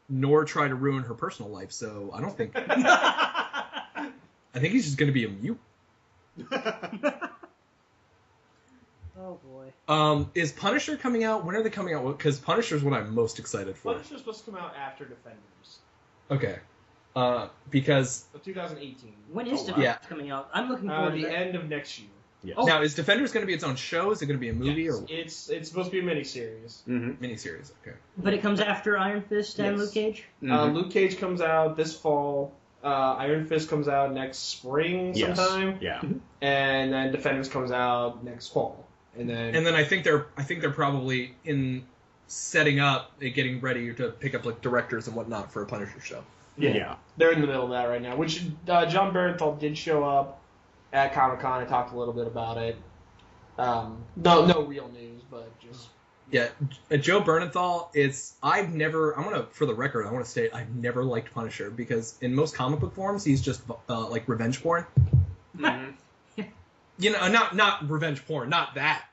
nor try to ruin her personal life. So I don't think. I think he's just going to be a mute. Oh boy. Is Punisher coming out? When are they coming out? Because Punisher is what I'm most excited for. Punisher's supposed to come out after Defenders. Okay. Because So 2018. When is Oh, Defenders yeah. coming out? I'm looking forward to The that. end of next year. Yes. Oh. now is Defenders going to be its own show? Is it going to be a movie Yes. or It's supposed to be a miniseries. Mm-hmm. miniseries? Okay. But it comes after Iron Fist and Yes. Luke Cage? Luke Cage comes out this fall. Iron Fist comes out next spring sometime, Yeah. and then Defenders comes out next fall. And then I think they're probably in setting up, getting ready to pick up like directors and whatnot for a Punisher show. Yeah. they're in the middle of that right now. Which John Bernthal did show up at Comic-Con and talked a little bit about it. No real news, but just Yeah, Joe Bernthal. For the record, I want to state I've never liked Punisher because in most comic book forms he's just like revenge porn. Mhm. You know, not revenge porn, not that.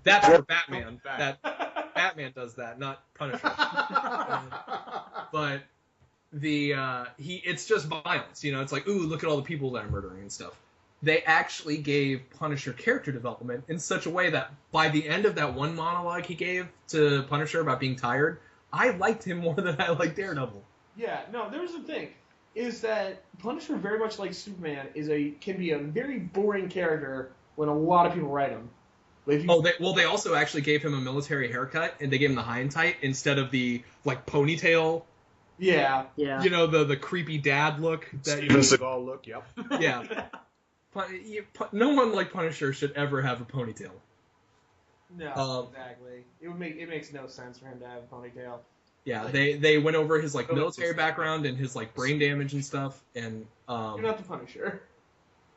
That's for Batman. That Batman does that, not Punisher. But it's just violence. You know, it's like, ooh, look at all the people that I'm murdering and stuff. They actually gave Punisher character development in such a way that by the end of that one monologue he gave to Punisher about being tired, I liked him more than I liked Daredevil. Yeah, no, there's the thing, is that Punisher, very much like Superman, can be a very boring character when a lot of people write him. They also actually gave him a military haircut, and they gave him the high and tight instead of the like ponytail. Yeah. Yeah. You know, the creepy dad look. Steven Seagal look, yep. Yeah. No one like Punisher should ever have a ponytail. No, exactly. It makes no sense for him to have a ponytail. Yeah, they went over his like military background and his like brain damage and stuff, and You're not the Punisher.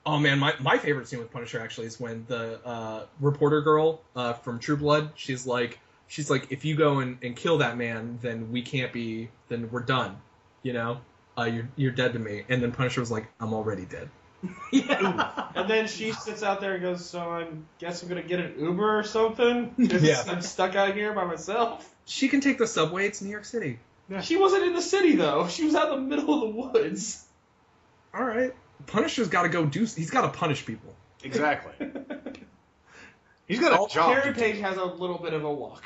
Oh man, my favorite scene with Punisher actually is when the reporter girl from True Blood, she's like, if you go and kill that man, then we're done, you know, you're dead to me. And then Punisher was like, I'm already dead. Yeah. And then she sits out there and goes, so I guess I'm gonna get an Uber or something? Yeah. I'm stuck out here by myself. She can take the subway. It's New York City. Yeah. She wasn't in the city though. She was out in the middle of the woods. All right. Punisher's got to he's got to punish people. Exactly. He's got a job. Karen Page has a little bit of a walk.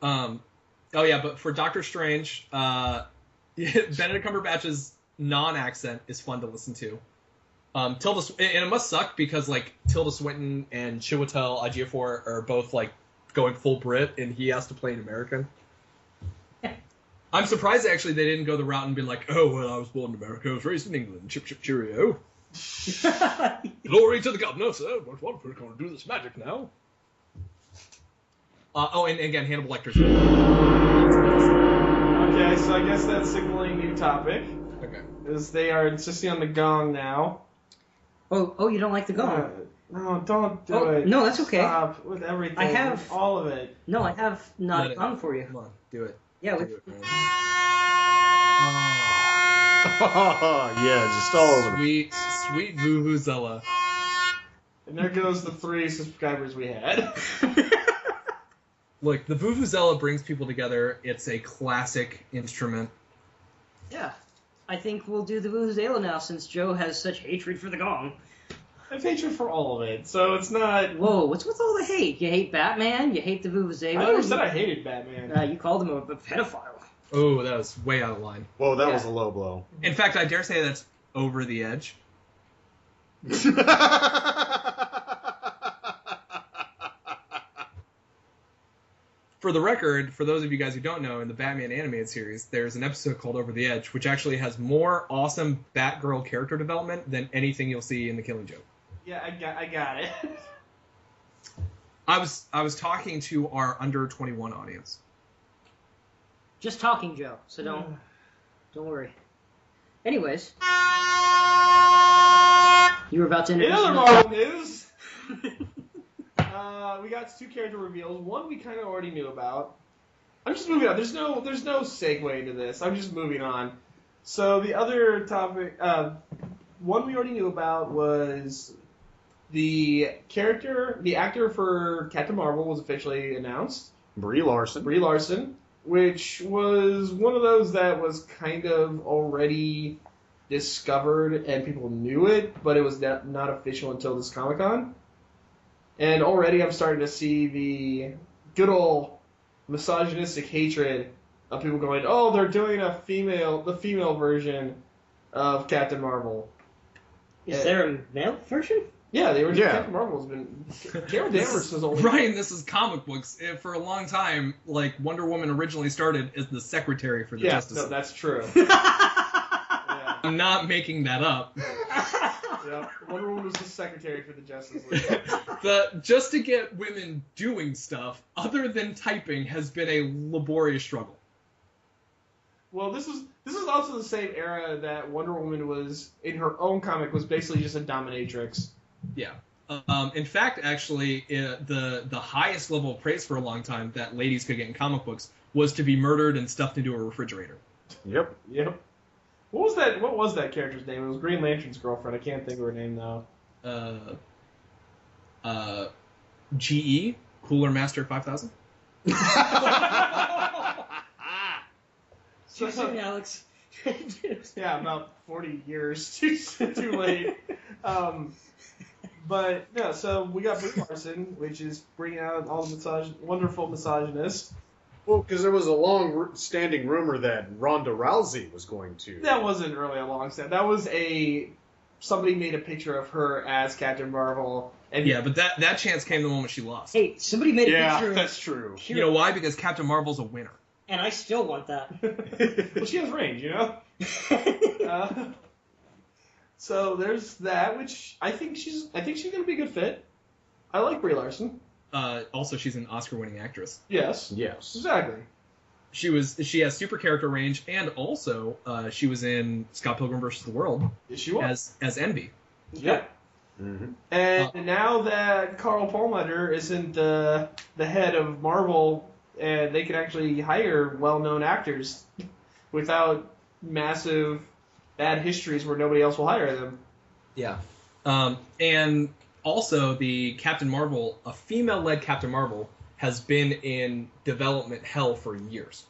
Oh yeah, but for Doctor Strange, Benedict Cumberbatch's non-accent is fun to listen to. And it must suck because like Tilda Swinton and Chiwetel Ejiofor are both like going full Brit, and he has to play an American. I'm surprised actually they didn't go the route and be like, oh well, I was born in America, I was raised in England, chip chip cheerio. Glory to the governor, sir. We're going to do this magic now. And again, Hannibal Lecter's. Okay, so I guess that's signaling a new topic. Okay. Is they are insisting on the gong now. Oh, you don't like the gong? No, don't do it. No, that's okay. Stop with everything. I have all of it. No, I have not Let it- gong for you. Come on, do it. Yeah, Do we, it, man. Yeah, just all over. Sweet Vuvuzela. And there goes the 3 subscribers we had. Look, the Vuvuzela brings people together. It's a classic instrument. yeah. I think we'll do the Vuvuzela now since Joe has such hatred for the gong. I have hatred for all of it, so it's not. Whoa, what's with all the hate? You hate Batman? You hate the Vuvuzela? I never said I hated Batman. You called him a pedophile. Oh, that was way out of line. Whoa, that Yeah. was a low blow. In fact, I dare say that's over the edge. For the record, for those of you guys who don't know, in the Batman animated series, there's an episode called Over the Edge, which actually has more awesome Batgirl character development than anything you'll see in The Killing Joke. Yeah, I got it. I was talking to our under 21 audience. Just talking, Joe. So don't worry. Anyways, you were about to In introduce. other another- Marvel news, we got 2 character reveals. One we kind of already knew about. I'm just moving on. There's no segue into this. I'm just moving on. So the other topic, one we already knew about was the actor for Captain Marvel was officially announced. Brie Larson. Which was one of those that was kind of already discovered and people knew it, but it was not official until this Comic-Con. And already I'm starting to see the good old misogynistic hatred of people going, oh, they're doing the female version of Captain Marvel. Is there a male version? Yeah, the original Yeah. Captain Marvel has been... Carol Danvers has only... Ryan, this is comic books. For a long time, like Wonder Woman originally started as the secretary for the Yeah, Justice no, League. that's true. Yeah. I'm not making that up. Yeah, Wonder Woman was the secretary for the Justice League. Just to get women doing stuff other than typing has been a laborious struggle. Well, this is also the same era that Wonder Woman was in her own comic was basically just a dominatrix. Yeah. In fact, actually, the highest level of praise for a long time that ladies could get in comic books was to be murdered and stuffed into a refrigerator. Yep. What was that character's name? It was Green Lantern's girlfriend. I can't think of her name now. GE Cooler Master 5000. Too soon, Alex. Yeah, about 40 years too late. But no, so we got Brie Larson, which is bringing out all the wonderful misogynists. Well, because there was a long-standing rumor that Ronda Rousey was going to. That wasn't really a long stand. That was somebody made a picture of her as Captain Marvel. And Yeah, but that chance came the moment she lost. Hey, somebody made a picture. that's true. You know why? Because Captain Marvel's a winner. And I still want that. Well, she has range, you know. So there's that, which I think she's gonna be a good fit. I like Brie Larson. Also, she's an Oscar-winning actress. Yes. Yes. Exactly. She has super character range, and also she was in Scott Pilgrim vs. the World Yes, she was. as Envy. Yeah. Mm-hmm. And now that Carl Perlmutter isn't the head of Marvel, and they can actually hire well-known actors without massive bad histories where nobody else will hire them. Yeah. And also, the Captain Marvel, a female-led Captain Marvel, has been in development hell for years.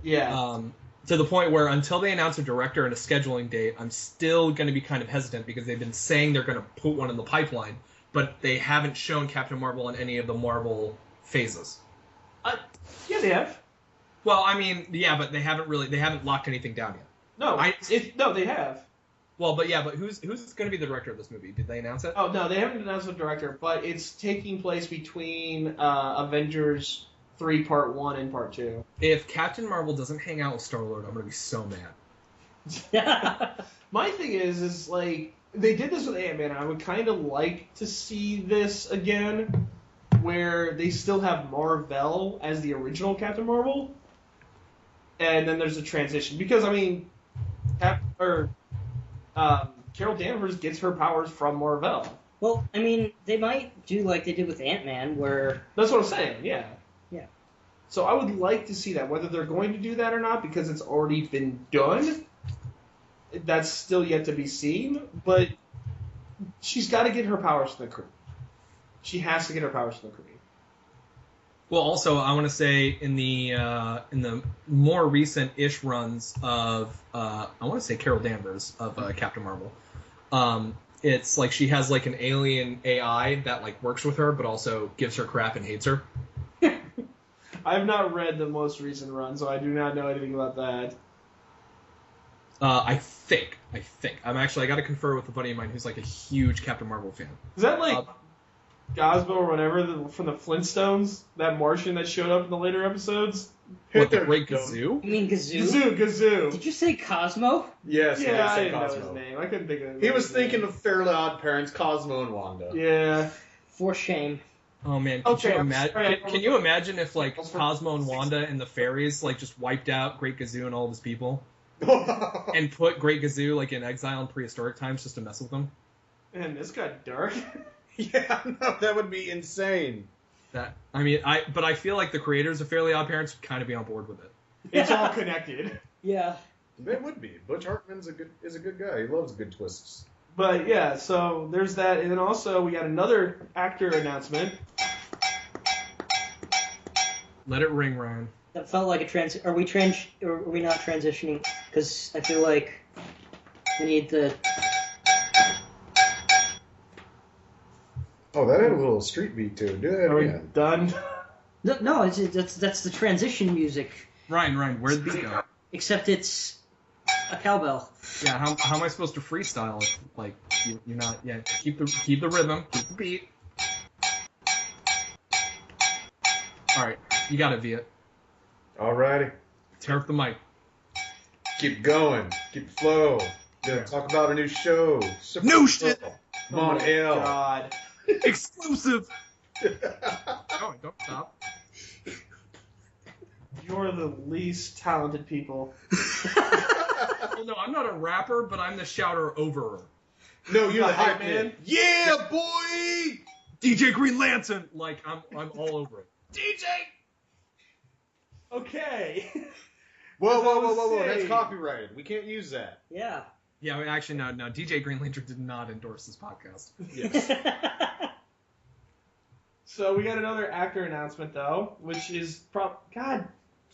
Yeah. To the point where until they announce a director and a scheduling date, I'm still going to be kind of hesitant because they've been saying they're going to put one in the pipeline, but they haven't shown Captain Marvel in any of the Marvel phases. Yeah, they have. Well, I mean, yeah, but they haven't locked anything down yet. No, they have. Well, but who's going to be the director of this movie? Did they announce it? Oh, no, they haven't announced the director, but it's taking place between Avengers 3 Part 1 and Part 2. If Captain Marvel doesn't hang out with Star-Lord, I'm going to be so mad. My thing is like, they did this with Ant-Man, and I would kind of like to see this again, where they still have Marvel as the original Captain Marvel, and then there's a transition. Because, I mean, Carol Danvers gets her powers from Marvel. Well, I mean, they might do like they did with Ant-Man, where... That's what I'm saying, yeah. Yeah. So I would like to see that. Whether they're going to do that or not, because it's already been done, that's still yet to be seen. But she's got to get her powers to the Kree. She has to get her powers to the Kree. Well, also, I want to say in the more recent-ish runs of I want to say Carol Danvers of Captain Marvel, it's like she has like an alien AI that like works with her, but also gives her crap and hates her. I've not read the most recent run, so I do not know anything about that. I think I got to confer with a buddy of mine who's like a huge Captain Marvel fan. Is that like Gosbo or whatever from the Flintstones? That Martian that showed up in the later episodes? What, the Great Gazoo? You mean Gazoo? Gazoo. Did you say Cosmo? Yes, Yeah, I I didn't know Cosmo. his name. I couldn't think of it. He was thinking of Fairly Odd Parents, Cosmo and Wanda. Yeah. For shame. Oh man, Okay, you I'm sorry. can you imagine if like Cosmo and Wanda and the fairies like just wiped out Great Gazoo and all of his people and put Great Gazoo like in exile in prehistoric times just to mess with them? Man, this got dark. Yeah, no, that would be insane. I feel like the creators of Fairly Odd Parents would kind of be on board with it. It's all connected. Yeah. It would be. Butch Hartman's is a good guy. He loves good twists. But yeah, so there's that, and then also we got another actor announcement. Let it ring, Ryan. That felt like a Are we not transitioning? Because I feel like we need the... Oh, that had a little street beat to it. Do that Are we again. done? No, that's the transition music. Ryan, where'd this go? Except it's a cowbell. Yeah, how am I supposed to freestyle if like you're not? Yeah, keep the rhythm, keep the beat. All right, you got it, Viet. Alrighty. Tear up the mic. Keep going. Keep the flow. Gonna talk about a new show. New shit. Come on, L. God. Exclusive. Oh, don't stop. You're the least talented people. Well, no, I'm not a rapper, but I'm the shouter overer. No, you're the hype man. man. Yeah, boy. DJ Green Lantern. Like I'm all over it. DJ. Okay. Whoa, As I whoa, whoa, was whoa, whoa! That's saying. copyrighted. We can't use that. Yeah. Yeah, I mean, actually, no. DJ Green Lantern did not endorse this podcast. Yes. So we got another actor announcement though, which is God,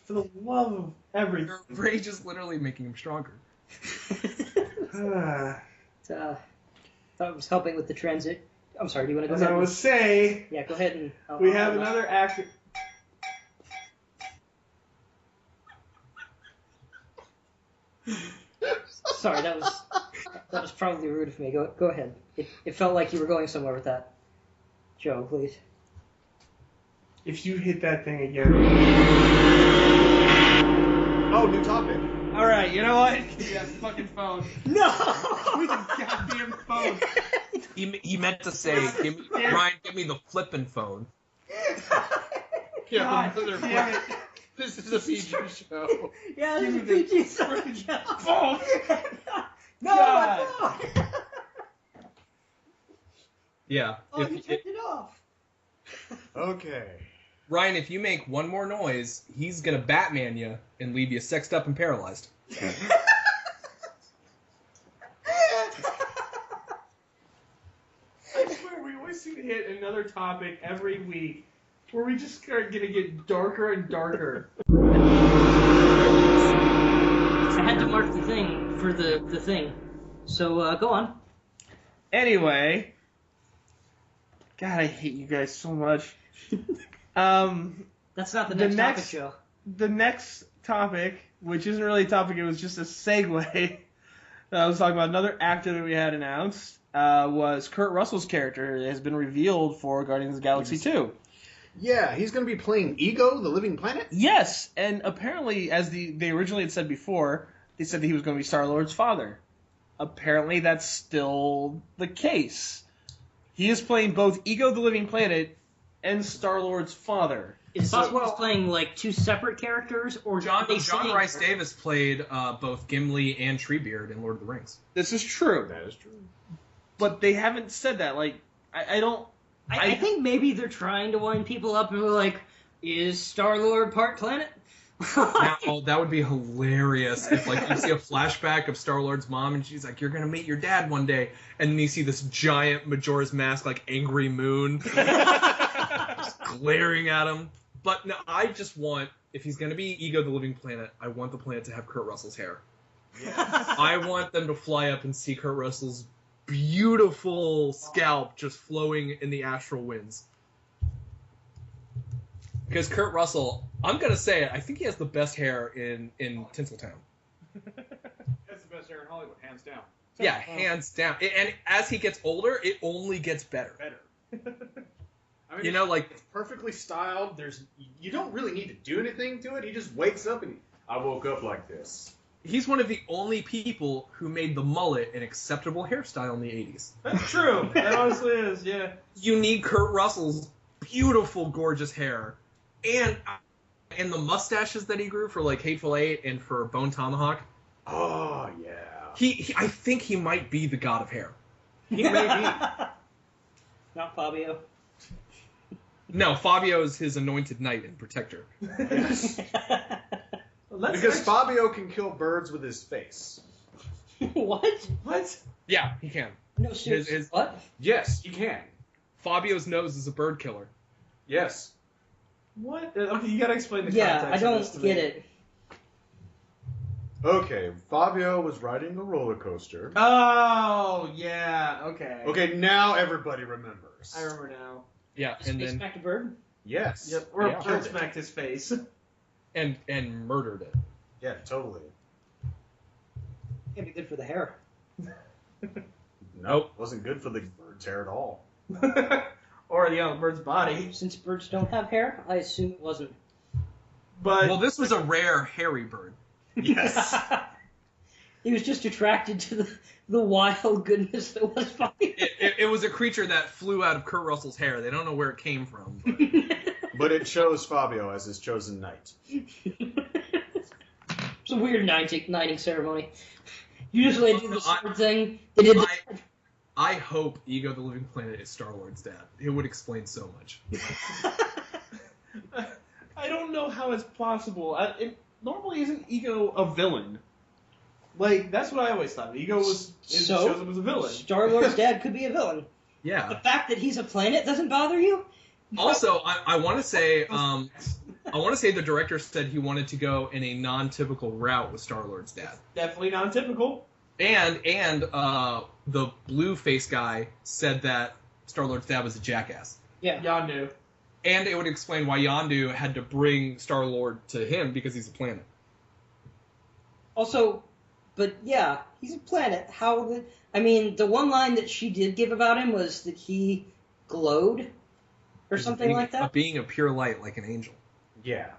for the love of everything. Your rage is literally making him stronger. Thought it was helping with the transit. I'm sorry, do you want to go As ahead? I was saying, Yeah, go ahead and... we have another actor. Sorry, that was probably rude of me. Go ahead. It felt like you were going somewhere with that. Joe, please. If you hit that thing again. Oh, new topic. All right, you know what? Give me that fucking phone. No! Give me the goddamn phone. He meant to say, Ryan, give me the flippin' phone. Yeah, God damn it. This is a PG show. Yeah, this Give is me a the PG phone. phone. No, God. my phone! Yeah. Oh, you turned it off. Okay. Ryan, if you make one more noise, he's gonna Batman you and leave you sexed up and paralyzed. I swear, we always seem to hit another topic every week where we just are gonna get darker and darker. I had to mark the thing for the thing. So, go on. Anyway, God, I hate you guys so much. That's not the The next next- topic, Joe. The next topic, which isn't really a topic, it was just a segue. I was talking about another actor that we had announced. Was Kurt Russell's character has been revealed for Guardians of the Galaxy 2. Yeah, he's going to be playing Ego, the Living Planet. Yes, and apparently, as they originally had said before, they said that he was going to be Star-Lord's father. Apparently, that's still the case. He is playing both Ego, the Living Planet, and Star-Lord's father. Is it possible he's playing, like, two separate characters, or John they say- Rice Davis played both Gimli and Treebeard in Lord of the Rings. This is true, That is true. but they haven't said that. Like, I don't... I think maybe they're trying to wind people up and be like, is Star-Lord part planet? Now, that would be hilarious if, like, you see a flashback of Star-Lord's mom and she's like, you're gonna meet your dad one day, and then you see this giant Majora's Mask, like, angry moon just glaring at him. But no, I just want, if he's gonna be Ego the Living Planet, I want the planet to have Kurt Russell's hair. I want them to fly up and see Kurt Russell's beautiful scalp just flowing in the astral winds. Because Kurt Russell, I'm gonna say it, I think he has the best hair in Tinseltown. That's the best hair in Hollywood, hands down. Yeah, hands down. And as he gets older, it only gets better. I mean, You know, like, it's perfectly styled. You don't really need to do anything to it. He just wakes up and I woke up like this. he's one of the only people who made the mullet an acceptable hairstyle in the 80s. That's true. That honestly is, yeah. You need Kurt Russell's beautiful, gorgeous hair. And the mustaches that he grew for, like, Hateful Eight and for Bone Tomahawk. Oh yeah. I think he might be the god of hair. He may be. Not Fabio. No, Fabio is his anointed knight and protector. Yes. Let's Because Fabio can kill birds with his face. What? What? Yeah, he can. No, seriously. his- What? Yes, he can. Fabio's nose is a bird killer. Yes. What? Okay, you gotta explain the Yeah, context I of this don't to me. get it. Okay, Fabio was riding a roller coaster. Oh, yeah, okay. Okay, now everybody remembers. I remember now. Yeah, Just and space then back to bird? Yes. Yep, or Yeah. a bird smacked his face. and murdered it. Yeah, totally. Can't be good for the hair. Nope. Wasn't good for the bird's hair at all. Or the bird's body. Since birds don't have hair, I assume it wasn't. But Well, this was a rare hairy bird. Yes. He was just attracted to the wild goodness that was Fabio. It was a creature that flew out of Kurt Russell's hair. They don't know where it came from. But But it chose Fabio as his chosen knight. It's a weird knighting ceremony. Usually they do the I- sword thing. They did the... I hope Ego the Living Planet is Star-Lord's dad. It would explain so much. I don't know how it's possible. Normally, isn't Ego a villain? Like, that's what I always thought. Ego shows up as a villain. Star-Lord's dad could be a villain. The Yeah. fact that he's a planet doesn't bother you? Also, I want to say, the director said he wanted to go in a non-typical route with Star-Lord's dad. Definitely non-typical. And the blue face guy said that Star-Lord's dad was a jackass. Yeah. Yondu. And it would explain why Yondu had to bring Star-Lord to him because he's a planet. Also, but yeah, he's a planet. The one line that she did give about him was that he glowed or something like that. Being a pure light like an angel. Yeah.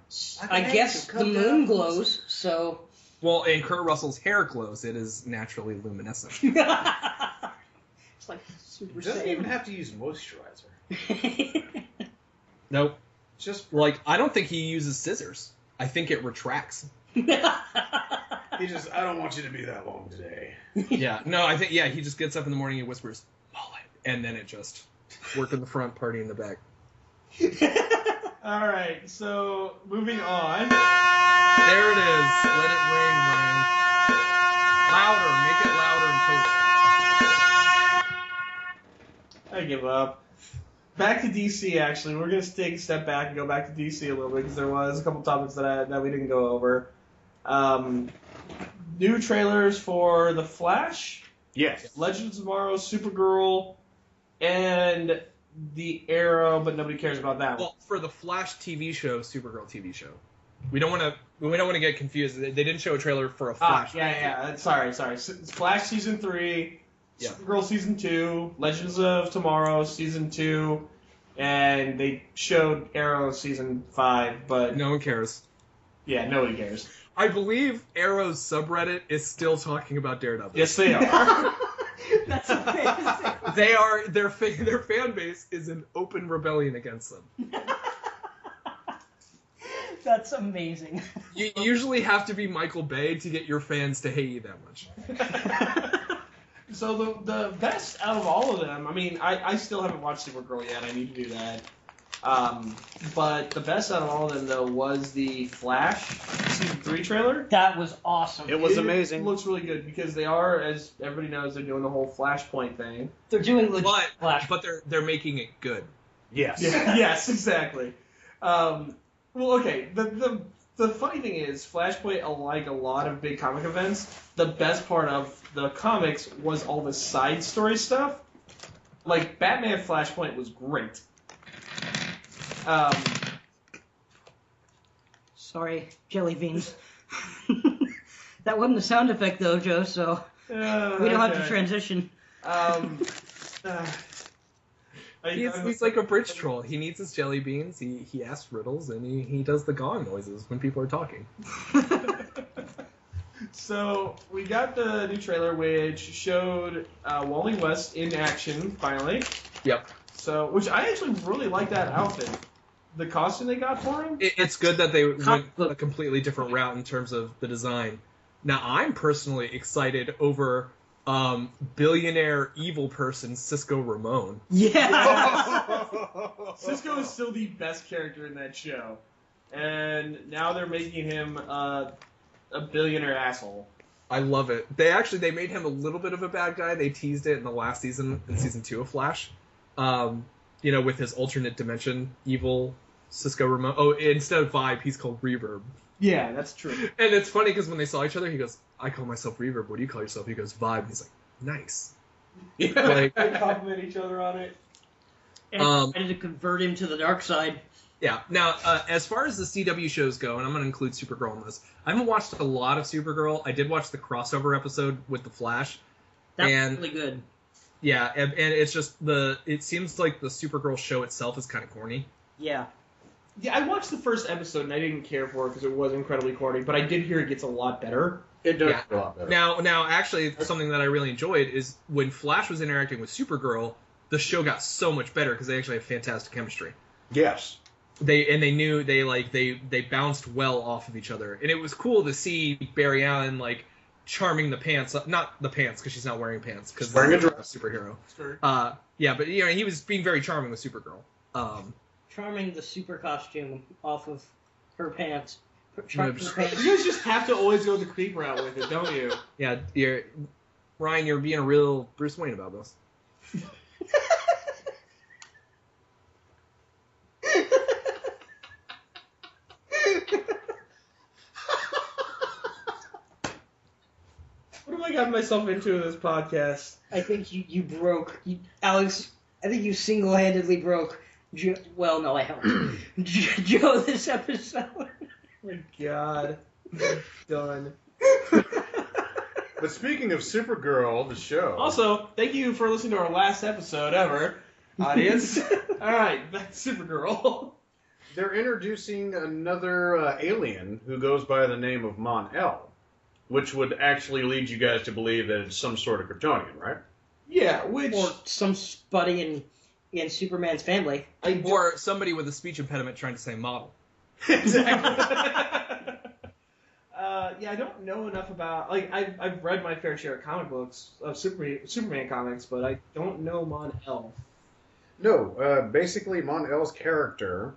I guess the moon glows, so... Well, and Kurt Russell's hair glows. It is naturally luminescent. It's like Super Doesn't even Saiyan. have to use moisturizer. Nope. Just Like, I don't think he uses scissors. I think it retracts. he just. I don't want you to be that long today. Yeah. No, I think, he just gets up in the morning and whispers, mullet. And then it just, work in the front, party in the back. All right, so moving on. There it is. Let it ring, Ryan. Louder. Make it louder and post I give up. Back to DC, actually. We're going to take a step back and go back to DC a little bit because there was a couple topics that we didn't go over. New trailers for The Flash, Yes. Legends of Tomorrow, Supergirl, and The Arrow, but nobody cares about that one. Well, for the Flash TV show, Supergirl TV show. We don't want to get confused. They didn't show a trailer for a Flash. Sorry. Flash Season 3, Yeah. Supergirl Season 2, Legends of Tomorrow Season 2, and they showed Arrow Season 5, but No one cares. yeah, nobody cares. I believe Arrow's subreddit is still talking about Daredevil. Yes, they are. That's amazing. They are their fan base is in open rebellion against them. That's amazing. You usually have to be Michael Bay to get your fans to hate you that much. So the best out of all of them, I mean, I still haven't watched Supergirl yet. I need to do that. But the best out of all of them, though, was the Flash Season 3 trailer. That was awesome. It was amazing. It looks really good because they are, as everybody knows, they're doing the whole Flashpoint thing. They're doing legit Flash. But they're making it good. Yes. Yeah, yes, exactly. Well, okay. The funny thing is, Flashpoint, like a lot of big comic events, the best part of the comics was all the side story stuff. Like, Batman Flashpoint was great. Sorry, jelly beans. That wasn't a sound effect, though, Joe, so we don't have to transition. He's like a bridge troll. He needs his jelly beans, he asks riddles, and he does the gong noises when people are talking. So, we got the new trailer, which showed Wally West in action, finally. Yep. So, which I actually really like that outfit. The costume they got for him? It's good that they went a completely different route in terms of the design. Now, I'm personally excited over billionaire evil person Cisco Ramon. Yeah. Cisco is still the best character in that show. And now they're making him a billionaire asshole. I love it. They made him a little bit of a bad guy. They teased it in the last season, in season 2 of Flash. With his alternate dimension evil Cisco Ramon. Oh, instead of Vibe, he's called Reverb. Yeah, that's true. And it's funny because when they saw each other, he goes, "I call myself Reverb. What do you call yourself?" He goes, "Vibe." And he's like, "Nice." They compliment each other on it. And ready to convert him to the dark side. Yeah. Now, as far as the CW shows go, and I'm going to include Supergirl in this, I haven't watched a lot of Supergirl. I did watch the crossover episode with the Flash. That was really good. Yeah, and it's just it seems like the Supergirl show itself is kind of corny. Yeah. Yeah, I watched the first episode and I didn't care for it because it was incredibly corny, but I did hear it gets a lot better. It does Yeah. a lot better. Now, actually, something that I really enjoyed is when Flash was interacting with Supergirl, the show got so much better because they actually have fantastic chemistry. Yes. They bounced well off of each other, and it was cool to see Barry Allen charming the pants, not the pants because she's not wearing pants because Wearing a dress, superhero. Skirt. Yeah, but he was being very charming with Supergirl. Charming the super costume off of her pants. Yeah, Her pants. You guys just have to always go the creep route with it, don't you? Yeah, Ryan, you're being a real Bruce Wayne about this. What have I gotten myself into in this podcast? I think you broke, Alex. I think you single-handedly broke. Well, no, I helped Joe this episode. Oh my God. Done. But speaking of Supergirl, the show. Also, thank you for listening to our last episode ever, audience. Alright, back to Supergirl. They're introducing another alien who goes by the name of Mon-El, which would actually lead you guys to believe that it's some sort of Kryptonian, right? Yeah, which... Or somebody in Superman's family. Or somebody with a speech impediment trying to say model. Exactly. Yeah, I don't know enough about... Like, I've read my fair share of comic books, of Superman comics, but I don't know Mon-El. No, basically Mon-El's character,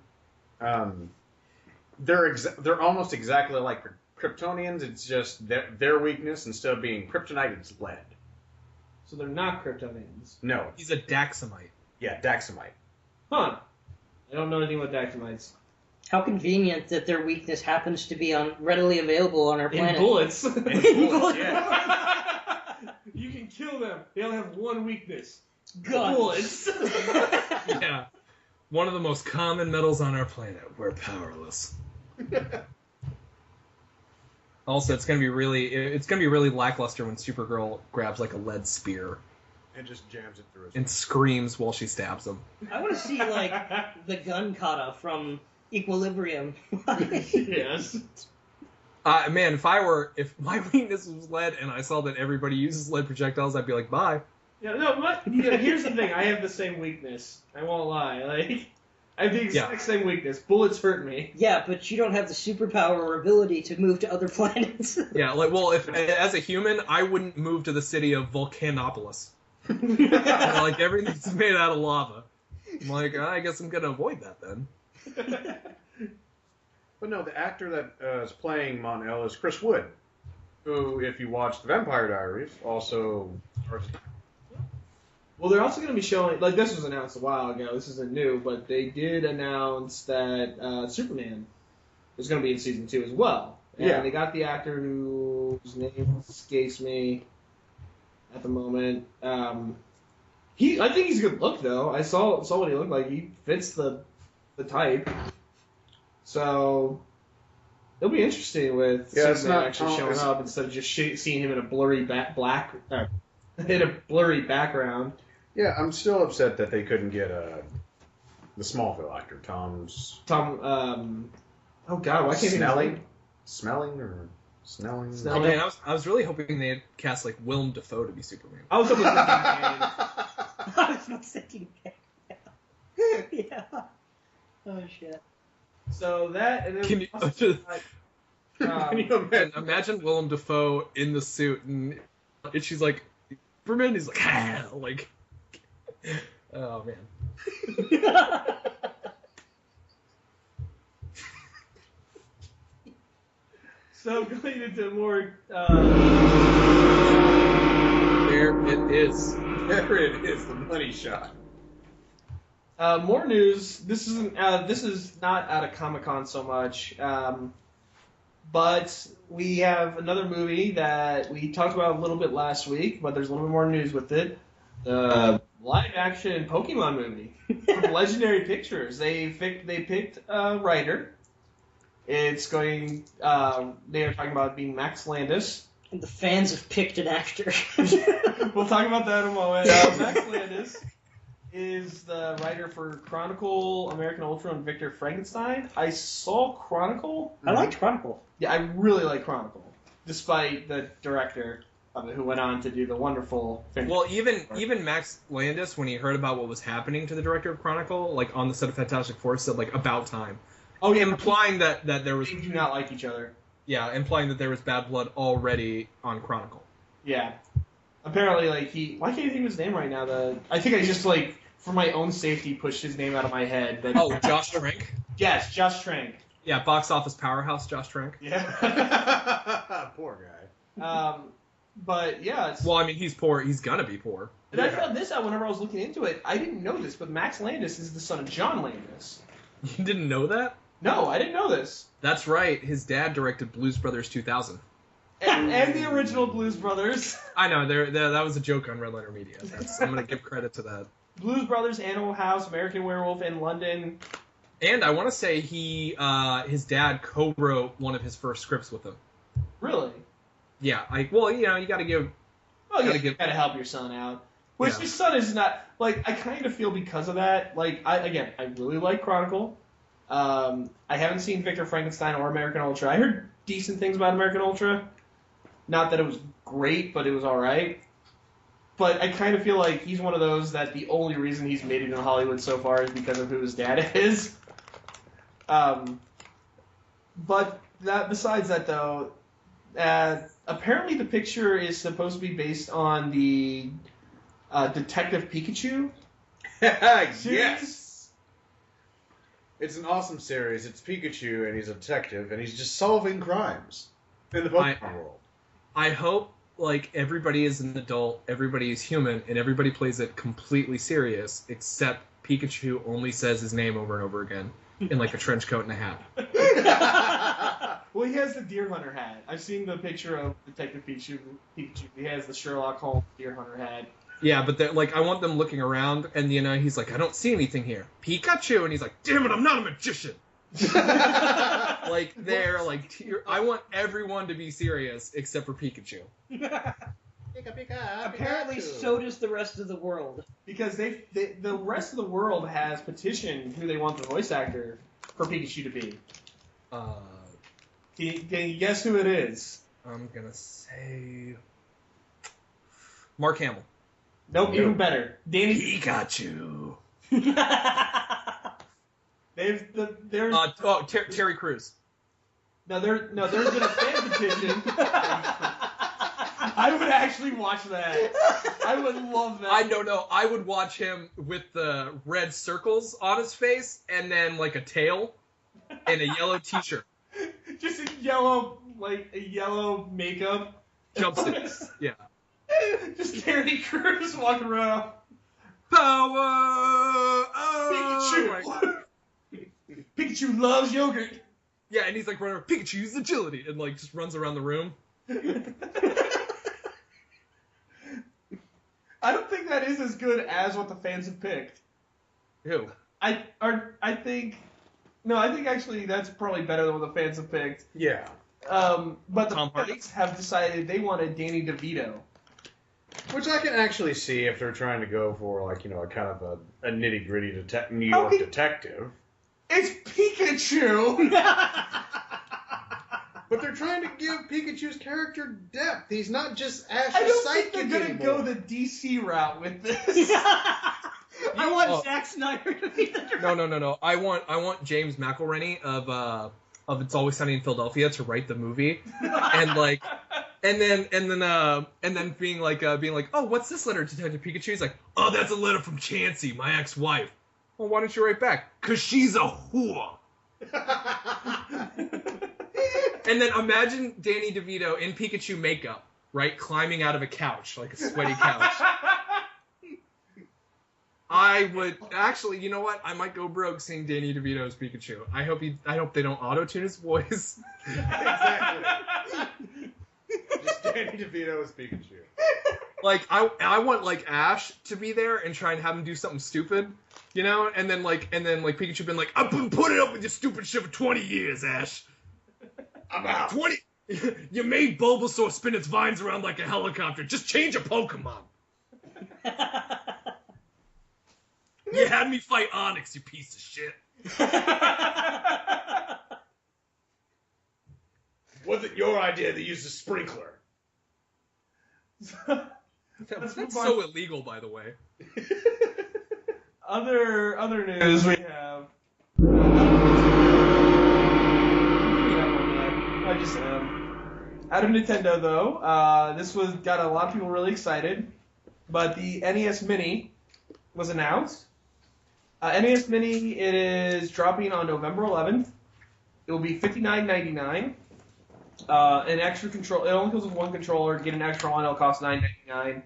they're almost exactly like Kryptonians. It's just their weakness, instead of being kryptonite, it's lead. So they're not Kryptonians. No. He's a Daxamite. Yeah, Daxamite. Huh. I don't know anything about Daxamites. How convenient that their weakness happens to be readily available on our planet. In bullets. In bullets, yeah. You can kill them. They only have one weakness. Guns. Bullets. Yeah. One of the most common metals on our planet. We're powerless. Also, it's gonna be really lackluster when Supergirl grabs like a lead spear And just jams it through his and screams while she stabs him. I want to see like the gun kata from Equilibrium. Yes. Man, if my weakness was lead and I saw that everybody uses lead projectiles, I'd be like, bye. Yeah, no, here's the thing. I have the same weakness. I won't lie. Like, I have the exact same weakness. Bullets hurt me. Yeah, but you don't have the superpower or ability to move to other planets. Yeah, if as a human, I wouldn't move to the city of Volcanopolis. Like, everything's made out of lava. I'm like, I guess I'm gonna avoid that then. But no, the actor that is playing Mon-El is Chris Wood, who, if you watch The Vampire Diaries, also stars. Well, they're also going to be showing, like, this was announced a while ago. This isn't new, but they did announce that Superman is going to be in season 2 as well. And Yeah. they got the actor whose name escapes me at the moment. I think he's a good look, though. I saw what he looked like. He fits the type. So it'll be interesting with Superman actually showing up instead of just seeing him in a blurry in a blurry background. Yeah, I'm still upset that they couldn't get the Smallville actor, Tom. Oh God, why can't Snelling? Snelling. Oh man, I was really hoping they'd cast like Willem Dafoe to be Superman. I was hoping I was thinking. Yeah. Oh shit. So that, and then Can you Can you imagine Willem Dafoe in the suit and she's like, Superman? He's like, like, oh man. So going into more. There it is. There it is, the money shot. More news. This is not out of Comic-Con so much, but we have another movie that we talked about a little bit last week, but there's a little bit more news with it. The live-action Pokemon movie from Legendary Pictures. They picked a writer. It's going. They are talking about it being Max Landis. And the fans have picked an actor. We'll talk about that in a moment. Max Landis is the writer for Chronicle, American Ultra, and Victor Frankenstein. I saw Chronicle. I liked Chronicle. Yeah, I really like Chronicle, despite the director of it, who went on to do the wonderful. Well, even Max Landis, when he heard about what was happening to the director of Chronicle, like on the set of Fantastic Four, said like about time. Oh yeah, Implying that there was. they do not like each other. Yeah, implying that there was bad blood already on Chronicle. Yeah. Apparently, like, why can't you think of his name right now? I think I just, like, for my own safety, pushed his name out of my head. But... Oh, Josh Trank? Yes, Josh Trank. Yeah, box office powerhouse Josh Trank. Yeah. Poor guy. But, yeah. Well, I mean, he's poor. He's gonna be poor. And I found this out whenever I was looking into it. I didn't know this, but Max Landis is the son of John Landis. You didn't know that? No, I didn't know this. That's right. His dad directed Blues Brothers 2000. And the original Blues Brothers. I know. That was a joke on Red Letter Media. I'm going to give credit to that. Blues Brothers, Animal House, American Werewolf in London. And I want to say his dad co-wrote one of his first scripts with him. Really? Yeah. You got to give... Well, you gotta help your son out. Which his son is not... Like, I kind of feel because of that. Like, I really like Chronicle. I haven't seen Victor Frankenstein or American Ultra. I heard decent things about American Ultra. Not that it was great, but it was alright. But I kind of feel like he's one of those that the only reason he's made it in Hollywood so far is because of who his dad is. But besides that, though, apparently the picture is supposed to be based on the Detective Pikachu series. Yes. It's an awesome series. It's Pikachu, and he's a detective, and he's just solving crimes in the Pokemon world. I hope, like, everybody is an adult, everybody is human, and everybody plays it completely serious, except Pikachu only says his name over and over again in, like, a trench coat and a hat. Well, he has the Deer Hunter hat. I've seen the picture of Detective Pikachu. He has the Sherlock Holmes Deer Hunter hat. Yeah, but like, I want them looking around, and he's like, I don't see anything here. Pikachu, and he's like, damn it, I'm not a magician. Like, they're like, I want everyone to be serious except for Pikachu. Apparently, so does the rest of the world. Because the rest of the world has petitioned who they want the voice actor for Pikachu to be. Can you guess who it is? I'm gonna say Mark Hamill. Nope, even better. Danny Pikachu. Terry Crews. There's been a fan petition. I would actually watch that. I would love that. I don't know. I would watch him with the red circles on his face and then like a tail and a yellow t-shirt. Just a yellow makeup. Jumpsuits. Yeah. Just Terry Crews walking around. Power! Pikachu! Pikachu loves yogurt. Yeah, and he's like running around, Pikachu's agility, and like just runs around the room. I don't think that is as good as what the fans have picked. Who? I think actually that's probably better than what the fans have picked. Yeah. But Tom the Hardy? fans have decided they wanted Danny DeVito. Which I can actually see if they're trying to go for, like, a kind of a nitty-gritty New York detective. It's Pikachu! But they're trying to give Pikachu's character depth. He's not just Ash's I don't think sidekick they're going to anymore. go the DC route with this. I want Zack Snyder to be the director. No. I want James McElhenney of It's Always Sunny in Philadelphia to write the movie, and like, and then being like, oh, what's this letter, Detective Pikachu? He's like, oh, that's a letter from Chansey, my ex-wife. Well, why don't you write back? 'Cause she's a whore. And then imagine Danny DeVito in Pikachu makeup, right, climbing out of a couch, like a sweaty couch. I would actually, you know what? I might go broke seeing Danny DeVito as Pikachu. I hope they don't auto-tune his voice. Exactly. Just Danny DeVito as Pikachu. Like I want like Ash to be there and try and have him do something stupid, and then Pikachu been like, I've been putting up with your stupid shit for 20 years, Ash. I'm out. 20. You made Bulbasaur spin its vines around like a helicopter. Just change a Pokemon. You had me fight Onyx, you piece of shit. Was it your idea to use the sprinkler? That's so illegal, by the way. Other news we have. I just am. Out of Nintendo, though, this got a lot of people really excited, but the NES Mini was announced. NES Mini, it is dropping on November 11th. It will be $59.99. An extra control. It only comes with one controller. To get an extra one, it'll cost $9.99.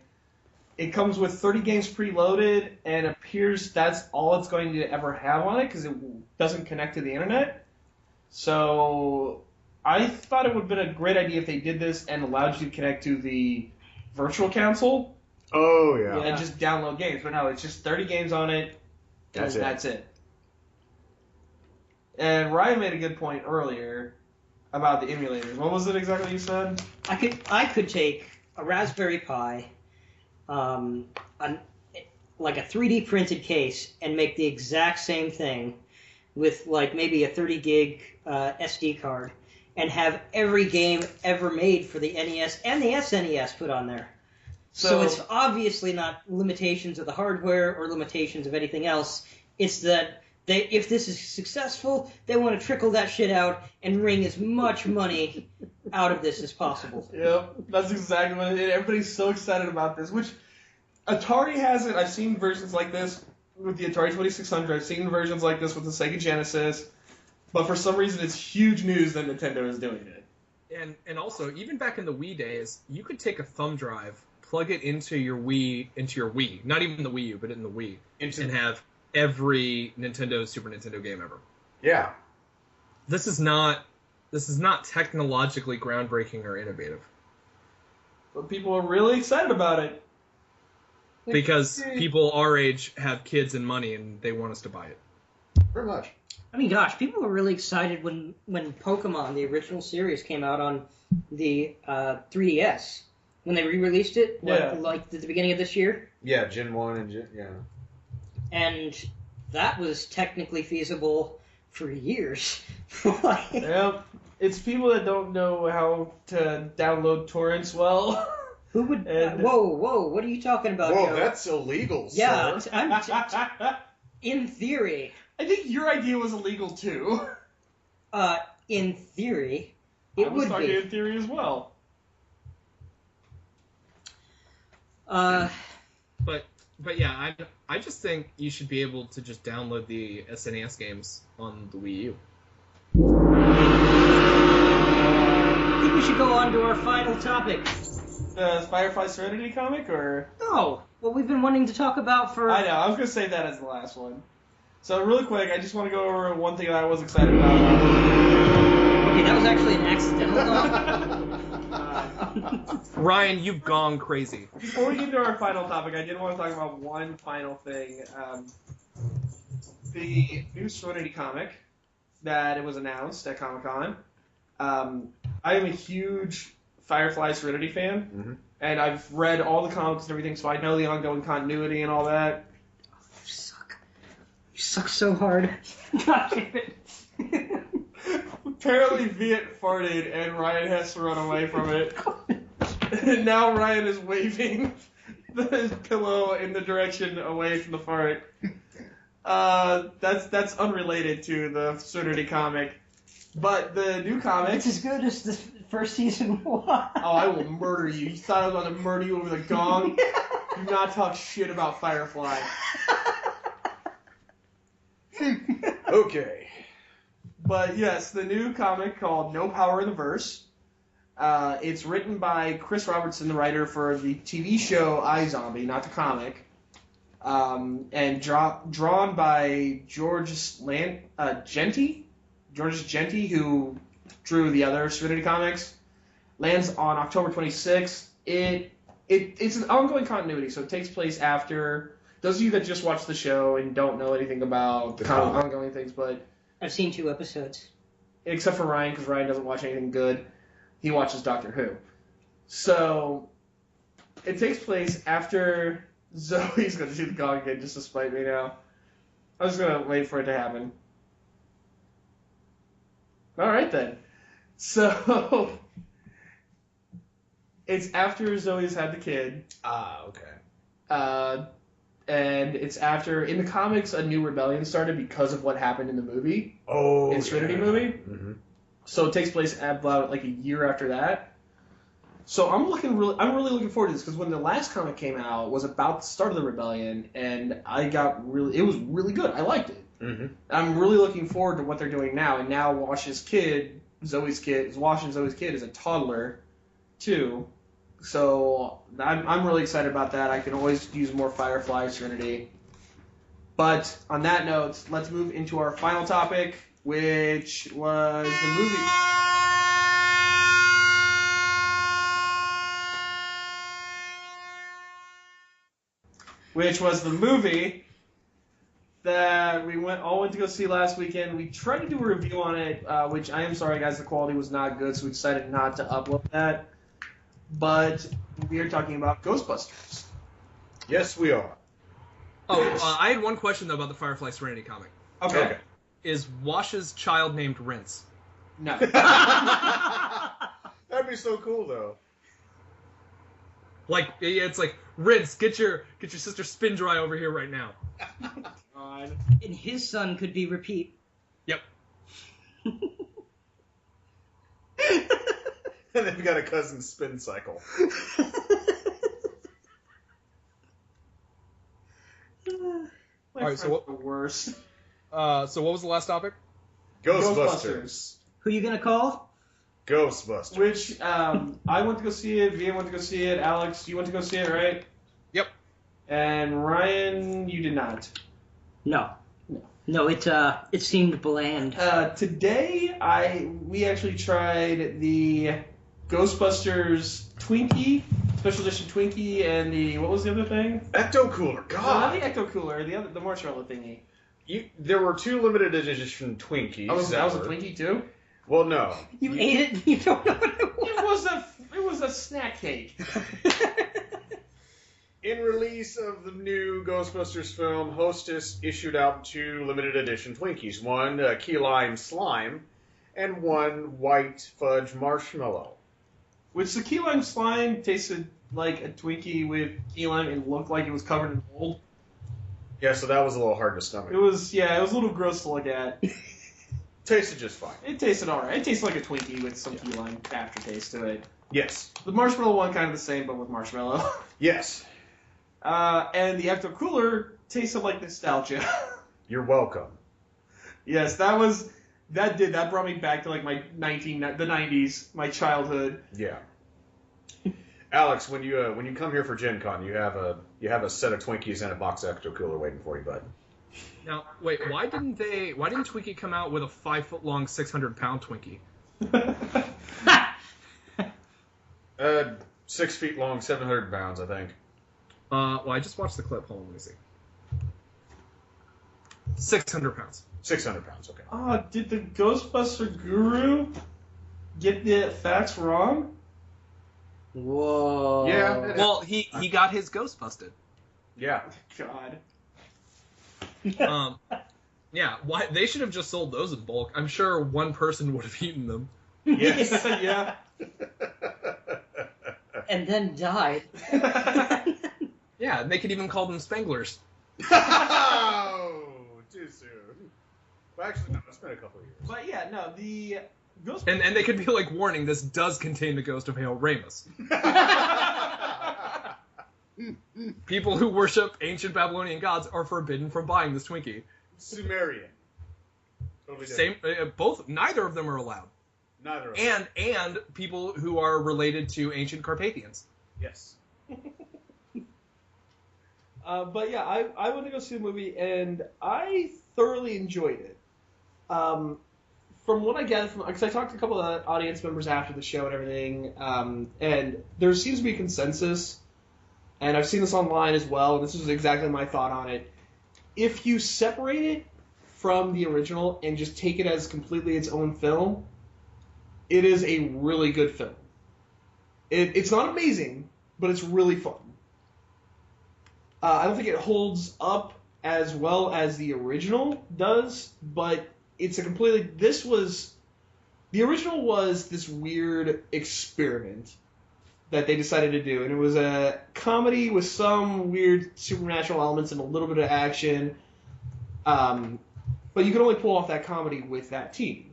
It comes with 30 games preloaded, and appears that's all it's going to ever have on it because it doesn't connect to the internet. So I thought it would have been a great idea if they did this and allowed you to connect to the virtual console. Oh, yeah. And just download games. But no, it's just 30 games on it. That's it. And Ryan made a good point earlier about the emulators. What was it exactly you said? I could take a Raspberry Pi, like a 3D printed case, and make the exact same thing with like maybe a 30 gig SD card, and have every game ever made for the NES and the SNES put on there. So it's obviously not limitations of the hardware or limitations of anything else. It's that if this is successful, they want to trickle that shit out and wring as much money out of this as possible. Yep, that's exactly what it is. Everybody's so excited about this, which Atari hasn't. I've seen versions like this with the Atari 2600. I've seen versions like this with the Sega Genesis. But for some reason, it's huge news that Nintendo is doing it. And also, even back in the Wii days, you could take a thumb drive, plug it into your Wii, not even the Wii U, but in the Wii, and have every Nintendo, Super Nintendo game ever. Yeah. This is not technologically groundbreaking or innovative. But people are really excited about it. Because people our age have kids and money, and they want us to buy it. Pretty much. I mean, gosh, people were really excited when Pokemon, the original series, came out on the 3DS. When they re-released it, like at the beginning of this year. Yeah, Gen 1 and Gen... Yeah. And that was technically feasible for years. Yep. It's people that don't know how to download torrents well. Who would... whoa, what are you talking about, Whoa, Joe? that's illegal, Yeah, sir. in theory. I think your idea was illegal, too. In theory, it would be. I was talking in theory as well. But yeah, I just think you should be able to just download the SNES games on the Wii U. I think we should go on to our final topic. The Firefly Serenity comic, or? No, what we've been wanting to talk about for... I know, I was going to say that as the last one. So really quick, I just want to go over one thing that I was excited about. Okay, that was actually an accidental thought. Ryan, you've gone crazy. Before we get to our final topic, I did want to talk about one final thing. The new Serenity comic that it was announced at Comic-Con. I am a huge Firefly Serenity fan, and I've read all the comics and everything, so I know the ongoing continuity and all that. You suck so hard. God damn it. Apparently Viet farted and Ryan has to run away from it. And now Ryan is waving his pillow in the direction away from the fart. That's unrelated to the Serenity comic. But the new comic... It's as good as the first season was. Oh, I will murder you. You thought I was going to murder you over the gong? Do not talk shit about Firefly. Okay. But yes, the new comic called No Power in the Verse. It's written by Chris Robertson, the writer for the TV show iZombie, not the comic. And drawn by Georges Genti, who drew the other Serenity comics. Lands on October 26th. It's an ongoing continuity, so it takes place after... Those of you that just watched the show and don't know anything about the ongoing things, but... I've seen 2 episodes. Except for Ryan, because Ryan doesn't watch anything good. He watches Doctor Who. So, it takes place after Zoe's going to do the gong again, just to spite me now. I'm just going to wait for it to happen. Alright then. So, it's after Zoe's had the kid. Ah, okay. And it's after, in the comics, a new rebellion started because of what happened in the movie. Oh, in Serenity movie. Mm-hmm. So it takes place about like a year after that. So I'm really looking forward to this because when the last comic came out was about the start of the rebellion, and it was really good. I liked it. Mm-hmm. I'm really looking forward to what they're doing now. And now Zoe's kid, is a toddler, too. So I'm really excited about that. I can always use more Firefly Serenity. But on that note, let's move into our final topic, which was the movie. Which was the movie that we all went to go see last weekend. We tried to do a review on it, which I am sorry, guys, the quality was not good, so we decided not to upload that. But we are talking about Ghostbusters. Yes, we are. Oh, I had one question, though, about the Firefly Serenity comic. Okay. Is Wash's child named Rinse? No. That'd be so cool, though. Like, it's like, Rinse, get your sister Spin Dry over here right now. God. And his son could be Repeat. Yep. And then we got a cousin Spin Cycle. My Alright, so friends are worse. So what was the last topic? Ghostbusters. Who you gonna call? Ghostbusters. Which, I went to go see it, Via went to go see it, Alex, you went to go see it, right? Yep. And Ryan, you did not. No, it seemed bland. Today, we actually tried the Ghostbusters Twinkie, Special Edition Twinkie, and what was the other thing? Ecto Cooler. Not God. the Ecto Cooler, the marshmallow thingy. There were 2 limited edition Twinkies. That was a Twinkie too? Well, no. You ate it and you don't know what it was. It was a snack cake. In release of the new Ghostbusters film, Hostess issued out 2 limited edition Twinkies. One key lime slime, and one white fudge marshmallow. Which the key lime slime tasted like a Twinkie with key lime and looked like it was covered in mold. Yeah, so that was a little hard to stomach. It was a little gross to look at. Tasted just fine. It tasted alright. It tasted like a Twinkie with some key lime aftertaste to it. Yes. The marshmallow one kind of the same, but with marshmallow. Yes. And the Ecto Cooler tasted like nostalgia. You're welcome. Yes, that brought me back to like the 90s, my childhood. Yeah. Alex, when you come here for Gen Con, you have a set of Twinkies and a box of Ecto Cooler waiting for you, bud. Now, wait, why didn't Twinkie come out with a 5-foot-long, 600-pound Twinkie? 6 feet long, 700 pounds, I think. Well, I just watched the clip. Hold on, let me see. 600 pounds. 600 pounds, okay. Did the Ghostbuster Guru get the facts wrong? Whoa. Yeah. Well, he got his ghost busted. Yeah. God. Yeah. Why they should have just sold those in bulk. I'm sure one person would have eaten them. Yes. Yeah. And then died. Yeah, and they could even call them Spanglers. Oh, too soon. Well, actually, no, it's been a couple of years. But yeah, no, the Ghost. And they could be like, warning, this does contain the ghost of Hail Ramus. People who worship ancient Babylonian gods are forbidden from buying this Twinkie. Sumerian. Totally different. Both, neither of them are allowed. Neither of them. And people who are related to ancient Carpathians. Yes. But yeah, I went to go see the movie, and I thoroughly enjoyed it. From what I gathered from, because I talked to a couple of audience members after the show and everything, and there seems to be consensus, and I've seen this online as well, and this is exactly my thought on it. If you separate it from the original and just take it as completely its own film, it is a really good film. It's not amazing, but it's really fun. I don't think it holds up as well as the original does, but it's a completely... The original was this weird experiment that they decided to do, and it was a comedy with some weird supernatural elements and a little bit of action, but you could only pull off that comedy with that team.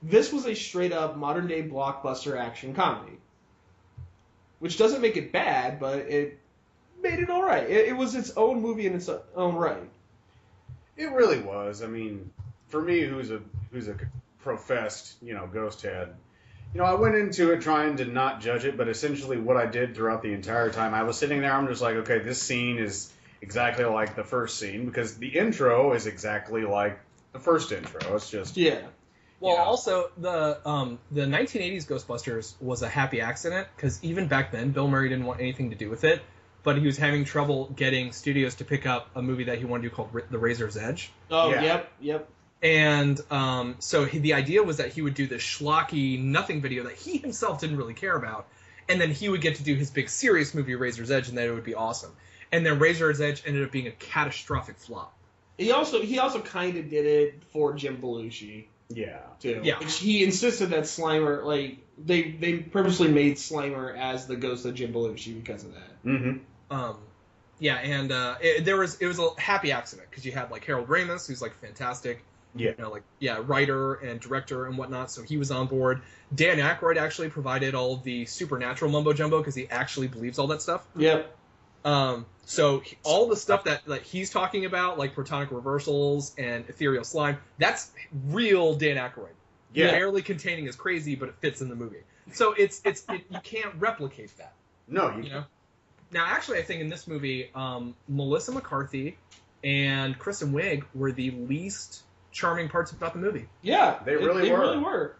This was a straight-up modern-day blockbuster action comedy. which doesn't make it bad, but it made it all right. It was its own movie in its own right. It really was. I mean, for me, who's a professed, ghost head, I went into it trying to not judge it, but essentially what I did throughout the entire time, I was sitting there, I'm just like, okay, this scene is exactly like the first scene, because the intro is exactly like the first intro. It's just... Yeah. Well, Yeah. also, the 1980s Ghostbusters was a happy accident, because even back then, Bill Murray didn't want anything to do with it, but he was having trouble getting studios to pick up a movie that he wanted to do called The Razor's Edge. Oh, Yeah. yep. And so the idea was that he would do this schlocky nothing video that he himself didn't really care about, and then he would get to do his big serious movie Razor's Edge, and then it would be awesome. And then Razor's Edge ended up being a catastrophic flop. He also kind of did it for Jim Belushi Yeah. too. Yeah. Which he insisted that Slimer, like they purposely made Slimer as the ghost of Jim Belushi because of that. Mm-hmm. Yeah, and it was a happy accident, because you had like Harold Ramis, who's like fantastic. Yeah. Writer and director and whatnot, so he was on board. Dan Aykroyd actually provided all of the supernatural mumbo jumbo, because he actually believes all that stuff. Yep. So all the stuff that he's talking about, like protonic reversals and ethereal slime, that's real Dan Aykroyd. Yeah. Barely containing is crazy, but it fits in the movie. So you can't replicate that. No, You know. Now, actually, I think in this movie, Melissa McCarthy and Kristen Wiig were the least charming parts about the movie. Yeah. They really were. really were.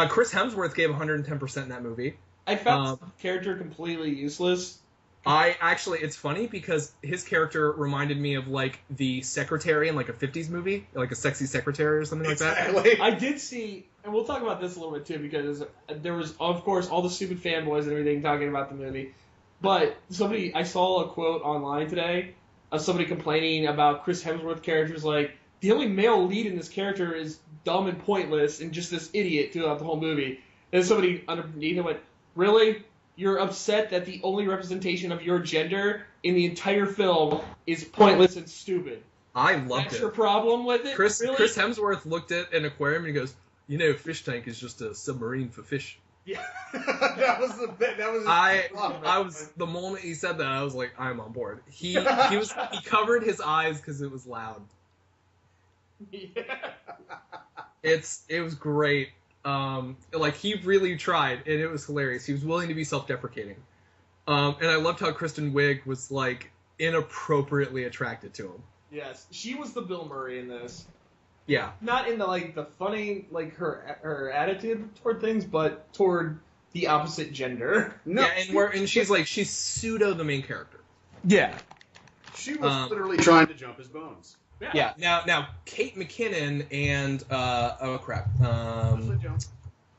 Chris Hemsworth gave 110% in that movie. I found the character completely useless. It's funny because his character reminded me of like the secretary in like a 50s movie, like a sexy secretary or something like that. Exactly. I did see, and we'll talk about this a little bit too, because there was, of course, all the stupid fanboys and everything talking about the movie. But I saw a quote online today of somebody complaining about Chris Hemsworth characters, like, the only male lead in this character is dumb and pointless and just this idiot throughout the whole movie. And somebody underneath it went, really? You're upset that the only representation of your gender in the entire film is pointless and stupid? I loved That's it. your problem with it? Chris Really? Hemsworth looked at an aquarium and he goes, fish tank is just a submarine for fish. Yeah. that was the bit. That was. I was the moment he said that, I was like, I'm on board. He covered his eyes because it was loud. Yeah. It was great. He really tried, and it was hilarious. He was willing to be self-deprecating. And I loved how Kristen Wiig was like inappropriately attracted to him. Yes, she was the Bill Murray in this. Yeah. Not in the funny, her attitude toward things, but toward the opposite gender. No. Yeah, and she's pseudo the main character. Yeah. She was literally trying to jump his bones. Yeah. Now Kate McKinnon and Leslie Jones.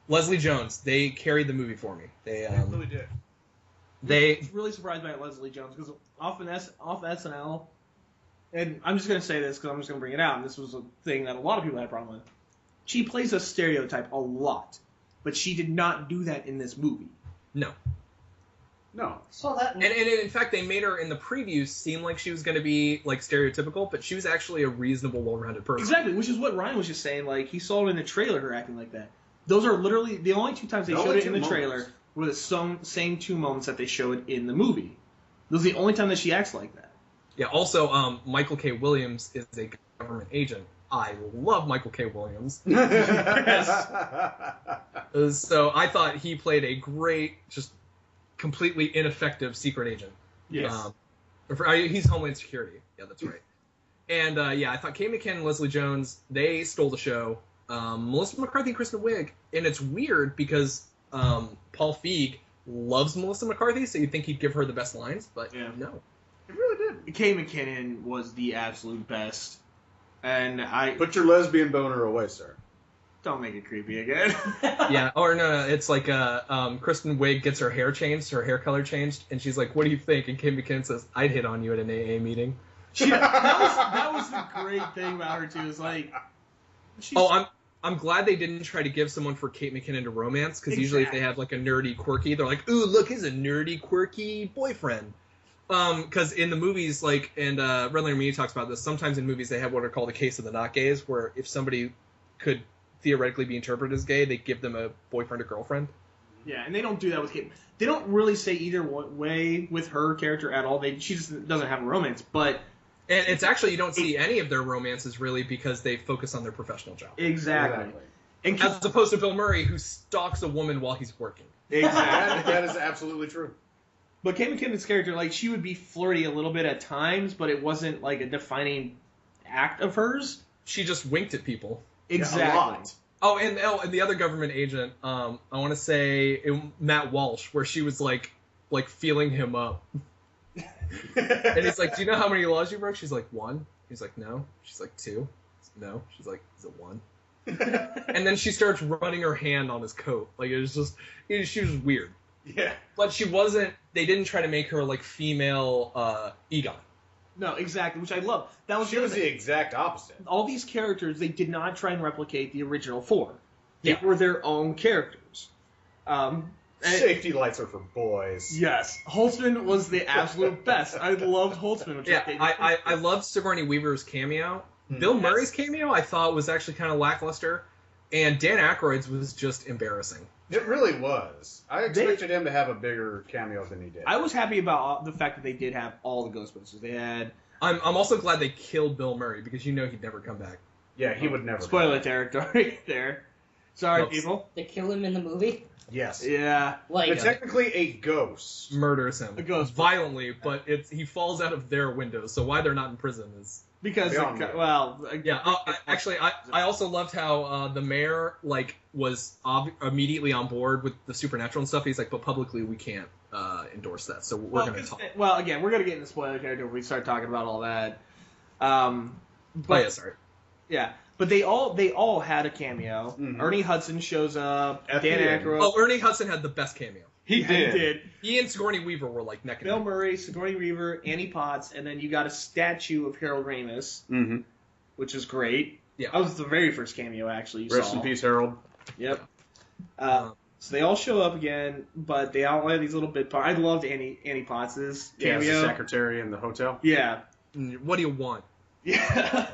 Leslie Jones, they carried the movie for me. They really did. They I was really surprised by Leslie Jones because off SNL, and I'm just going to say this because I'm just going to bring it out, and this was a thing that a lot of people had a problem with. She plays a stereotype a lot, but she did not do that in this movie. no. Saw that. And in fact, they made her in the previews seem like she was going to be like stereotypical, but she was actually a reasonable, well-rounded person. Exactly, which is what Ryan was just saying. Like, he saw it in the trailer, her acting like that. Those are literally the only two times they showed it in the trailer were the same two moments that they showed in the movie. Those are the only time that she acts like that. Yeah. Also, Michael K. Williams is a government agent. I love Michael K. Williams. So I thought he played a great, just completely ineffective secret agent. Yes. He's Homeland Security. Yeah, that's right. And I thought Kate McKinnon and Leslie Jones, they stole the show. Melissa McCarthy and Kristen Wiig, and it's weird because Paul Feig loves Melissa McCarthy, so you'd think he'd give her the best lines, but no. It really did. Kay McKinnon was the absolute best, and Put your lesbian boner away, sir. Don't make it creepy again. Yeah, or no, it's like Kristen Wiig gets her hair changed, her hair color changed, and she's like, "What do you think?" And Kate McKinnon says, "I'd hit on you at an AA meeting." that was the great thing about her too. Is like, I'm glad they didn't try to give someone for Kate McKinnon to romance, because usually if they have like a nerdy quirky, they're like, "Ooh, look, he's a nerdy quirky boyfriend." Because in the movies, like, and Red Letter Media talks about this, sometimes in movies they have what are called a case of the not gays, where if somebody could theoretically be interpreted as gay, they give them a boyfriend or girlfriend. Yeah, and they don't do that with Kate. They don't really say either way with her character at all. She just doesn't have a romance, but... And it's actually, you don't see any of their romances, really, because they focus on their professional job. Exactly. And As opposed to Bill Murray, who stalks a woman while he's working. Exactly. That is absolutely true. But Kate McKinnon's character, like, she would be flirty a little bit at times, but it wasn't, like, a defining act of hers. She just winked at people. Exactly. Yeah, a lot. Oh, and the other government agent, I want to say Matt Walsh, where she was like feeling him up. And he's like, "Do you know how many laws you broke?" She's like, "1." He's like, "No." She's like, "2." No. She's like, "Is it 1?" And then she starts running her hand on his coat. Like, it was just, she was weird. Yeah. But she wasn't. They didn't try to make her like female Egon. No, exactly, which I love. That was She was the exact opposite. all these characters, they did not try and replicate the original 4. They Yeah. were their own characters. Safety lights are for boys. Yes, Holtzman was the absolute best. I loved Holtzman. Which Yeah, I loved Sigourney Weaver's cameo. Bill Murray's cameo I thought was actually kind of lackluster, and Dan Aykroyd's was just embarrassing. It really was. I expected him to have a bigger cameo than he did. I was happy about the fact that they did have all the Ghostbusters. They had I'm also glad they killed Bill Murray because you know he'd never come back. Yeah, he would never. spoiler territory there. Sorry, Oops. people. They kill him in the movie. Yes. Yeah, Like, But technically a ghost. Murders him A ghost. violently, but he falls out of their window. So why they're not in prison is because Beyond that. yeah. Actually, I also loved how the mayor was immediately on board with the supernatural and stuff. He's like, but publicly we can't endorse that, so we're going to talk. Well, again, we're gonna get into spoiler territory when we start talking about all that. Oh yeah, sorry. Yeah, but they all had a cameo. Mhm. Ernie Hudson shows up. At Dan the end. Aykroyd. Oh, Ernie Hudson had the best cameo. He did. He and Sigourney Weaver were like neck and Bill neck. Murray, Sigourney Weaver, Annie Potts, and then you got a statue of Harold Ramis, Mm-hmm. which is great. Yeah. That was the very first cameo, actually. You Rest saw. in peace, Harold. Yep. So they all show up again, but they all have these little bit parts. I loved Annie Potts's Yeah, cameo. the secretary in the hotel. Yeah. What do you want? Yeah.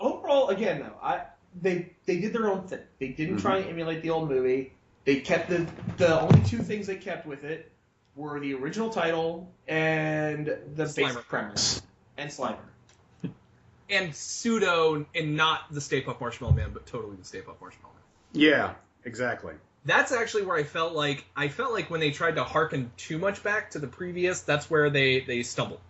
Overall, again, though, they did their own thing. They didn't try and emulate the old movie. They kept the only two things they kept with it were the original title and the Slimer. basic premise. And Slimer. And pseudo, and not the Stay Puft Marshmallow Man, but totally the Stay Puft Marshmallow Man. Yeah, exactly. That's actually where I felt like when they tried to harken too much back to the previous, that's where they stumbled.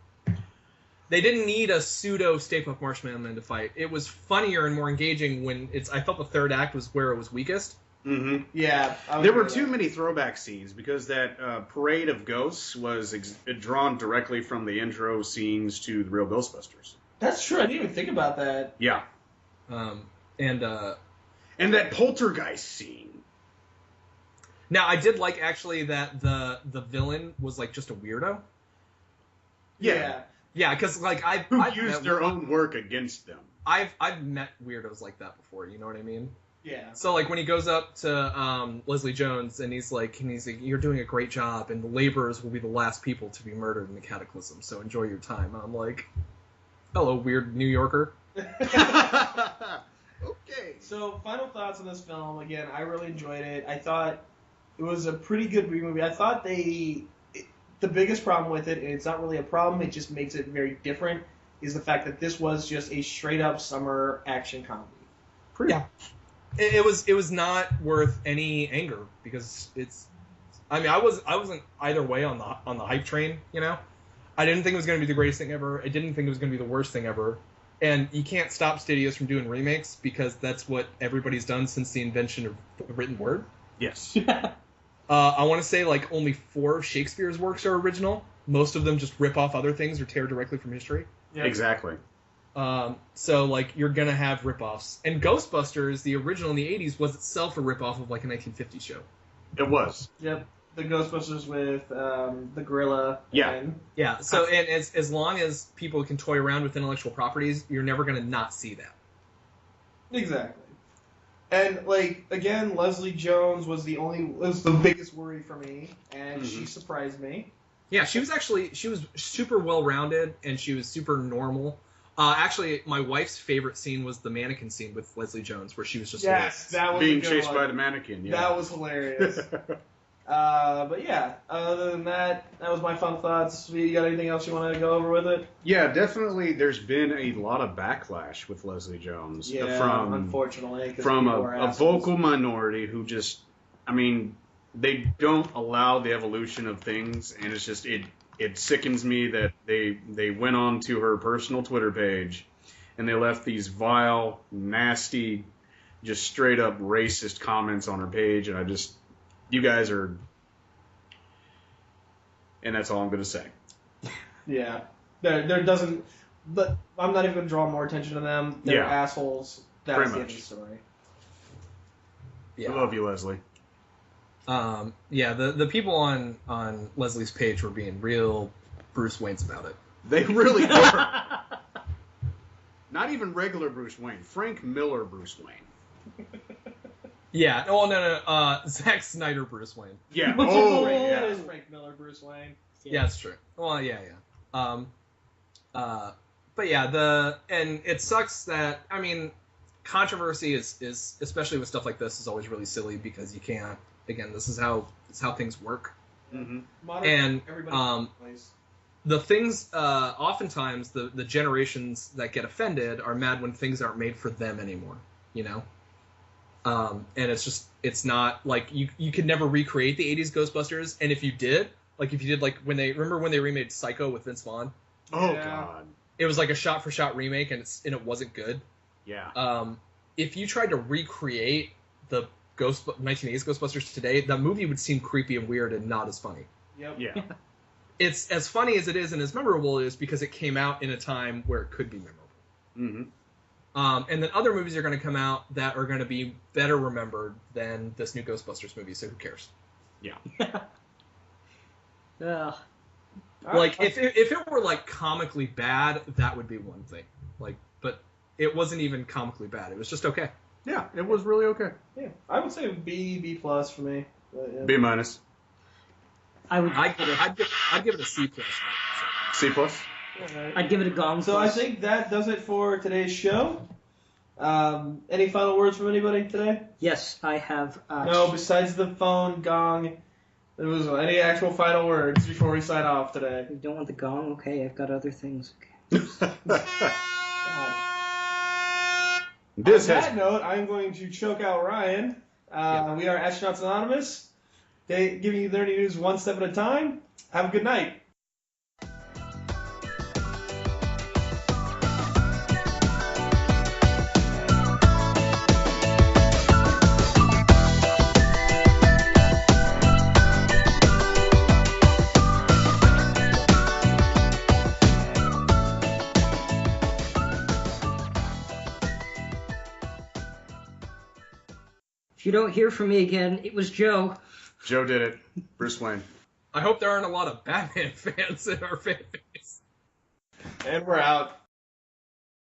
They didn't need a pseudo Stay Puft Marshmallow Man to fight. It was funnier and more engaging when I felt the third act was where it was weakest. Mm-hmm. Yeah. There were too many throwback scenes because that parade of ghosts was drawn directly from the intro scenes to the real Ghostbusters. That's true. I didn't even think about that. Yeah. And that poltergeist scene. now I did like actually that the villain was like just a weirdo. Yeah. Yeah, because like I've Used their own work against them. I've met weirdos like that before. You know what I mean? Yeah. So like when he goes up to Leslie Jones and he's like, "You're doing a great job, and the laborers will be the last people to be murdered in the cataclysm. So enjoy your time." And I'm like, "Hello, weird New Yorker." Okay. So, final thoughts on this film. Again, I really enjoyed it. I thought it was a pretty good movie. I thought the biggest problem with it, and it's not really a problem, it just makes it very different, is the fact that this was just a straight-up summer action comedy. Yeah. It was not worth any anger because it's. I mean, I wasn't either way on the hype train. You know, I didn't think it was going to be the greatest thing ever. I didn't think it was going to be the worst thing ever. And you can't stop studios from doing remakes because that's what everybody's done since the invention of the written word. Yes. I want to say like only 4 of Shakespeare's works are original. Most of them just rip off other things or tear directly from history. Yep. Exactly. So like you're gonna have ripoffs. And Ghostbusters, the original in the 80s, was itself a ripoff of like a 1950s show. It was. Yep. The Ghostbusters with the gorilla. Yeah. And Yeah. So and as long as people can toy around with intellectual properties, you're never gonna not see that. exactly. And like again, Leslie Jones was the biggest worry for me, and she surprised me. Yeah, she was super well rounded and she was super normal. Actually, my wife's favorite scene was the mannequin scene with Leslie Jones, where she was just Yes, that was Being a good chased one. by the mannequin. Yeah. That was hilarious. But yeah, other than that, that was my final thoughts. You got anything else you want to go over with it? Yeah, definitely. There's been a lot of backlash with Leslie Jones Unfortunately, 'cause from people were a assholes. vocal minority who just, I mean, they don't allow the evolution of things, and it's just it sickens me that they went on to her personal Twitter page, and they left these vile, nasty, just straight up racist comments on her page, and you guys are, and that's all I'm gonna say. Yeah, there doesn't. But I'm not even going to draw more attention to them. They're Yeah. assholes. That's Pretty the end much. of the story. Yeah. I love you, Leslie. The people on Leslie's page were being real Bruce Wayne's about it. They really were. Not even regular Bruce Wayne. Frank Miller Bruce Wayne. Yeah. Oh no. Zack Snyder Bruce Wayne. Yeah. That Yeah. is Frank Miller, Bruce Wayne. Yeah, that's true. Well, yeah. But yeah, and it sucks that, I mean, controversy is especially with stuff like this is always really silly because you can't. Again, this is how things work. Mm-hmm. Modern, And everybody plays. the things, oftentimes the generations that get offended are mad when things aren't made for them anymore. You know. And it's not like you could never recreate the 80s Ghostbusters, and if you did like when they remade Psycho with Vince Vaughn. Oh Yeah. God. It was like a shot-for-shot remake, and it wasn't good. Yeah. If you tried to recreate the 1980s Ghostbusters today, that movie would seem creepy and weird and not as funny. Yep. Yeah. It's as funny as it is and as memorable it is because it came out in a time where it could be memorable. Mm-hmm. And then other movies are going to come out that are going to be better remembered than this new Ghostbusters movie, so who cares? Yeah. Ugh. Like, if it were, like, comically bad, that would be one thing. Like, but it wasn't even comically bad. It was just okay. Yeah. It was really okay. Yeah, I would say B plus for me. But, yeah. B minus. I'd give it a C plus. C plus. Alright. I'd give it a gong. So I plus. think that does it for today's show. Any final words from anybody today? Yes, I have. No, besides the phone gong. There was any actual final words before we sign off today? You don't want the gong? Okay, I've got other things. Okay. This On has that note, I'm going to choke out Ryan. We are Astronauts Anonymous. Giving you nerdy news one step at a time. Have a good night. If you don't hear from me again, it was Joe. Joe did it. Bruce Wayne. I hope there aren't a lot of Batman fans in our fan base. And we're out.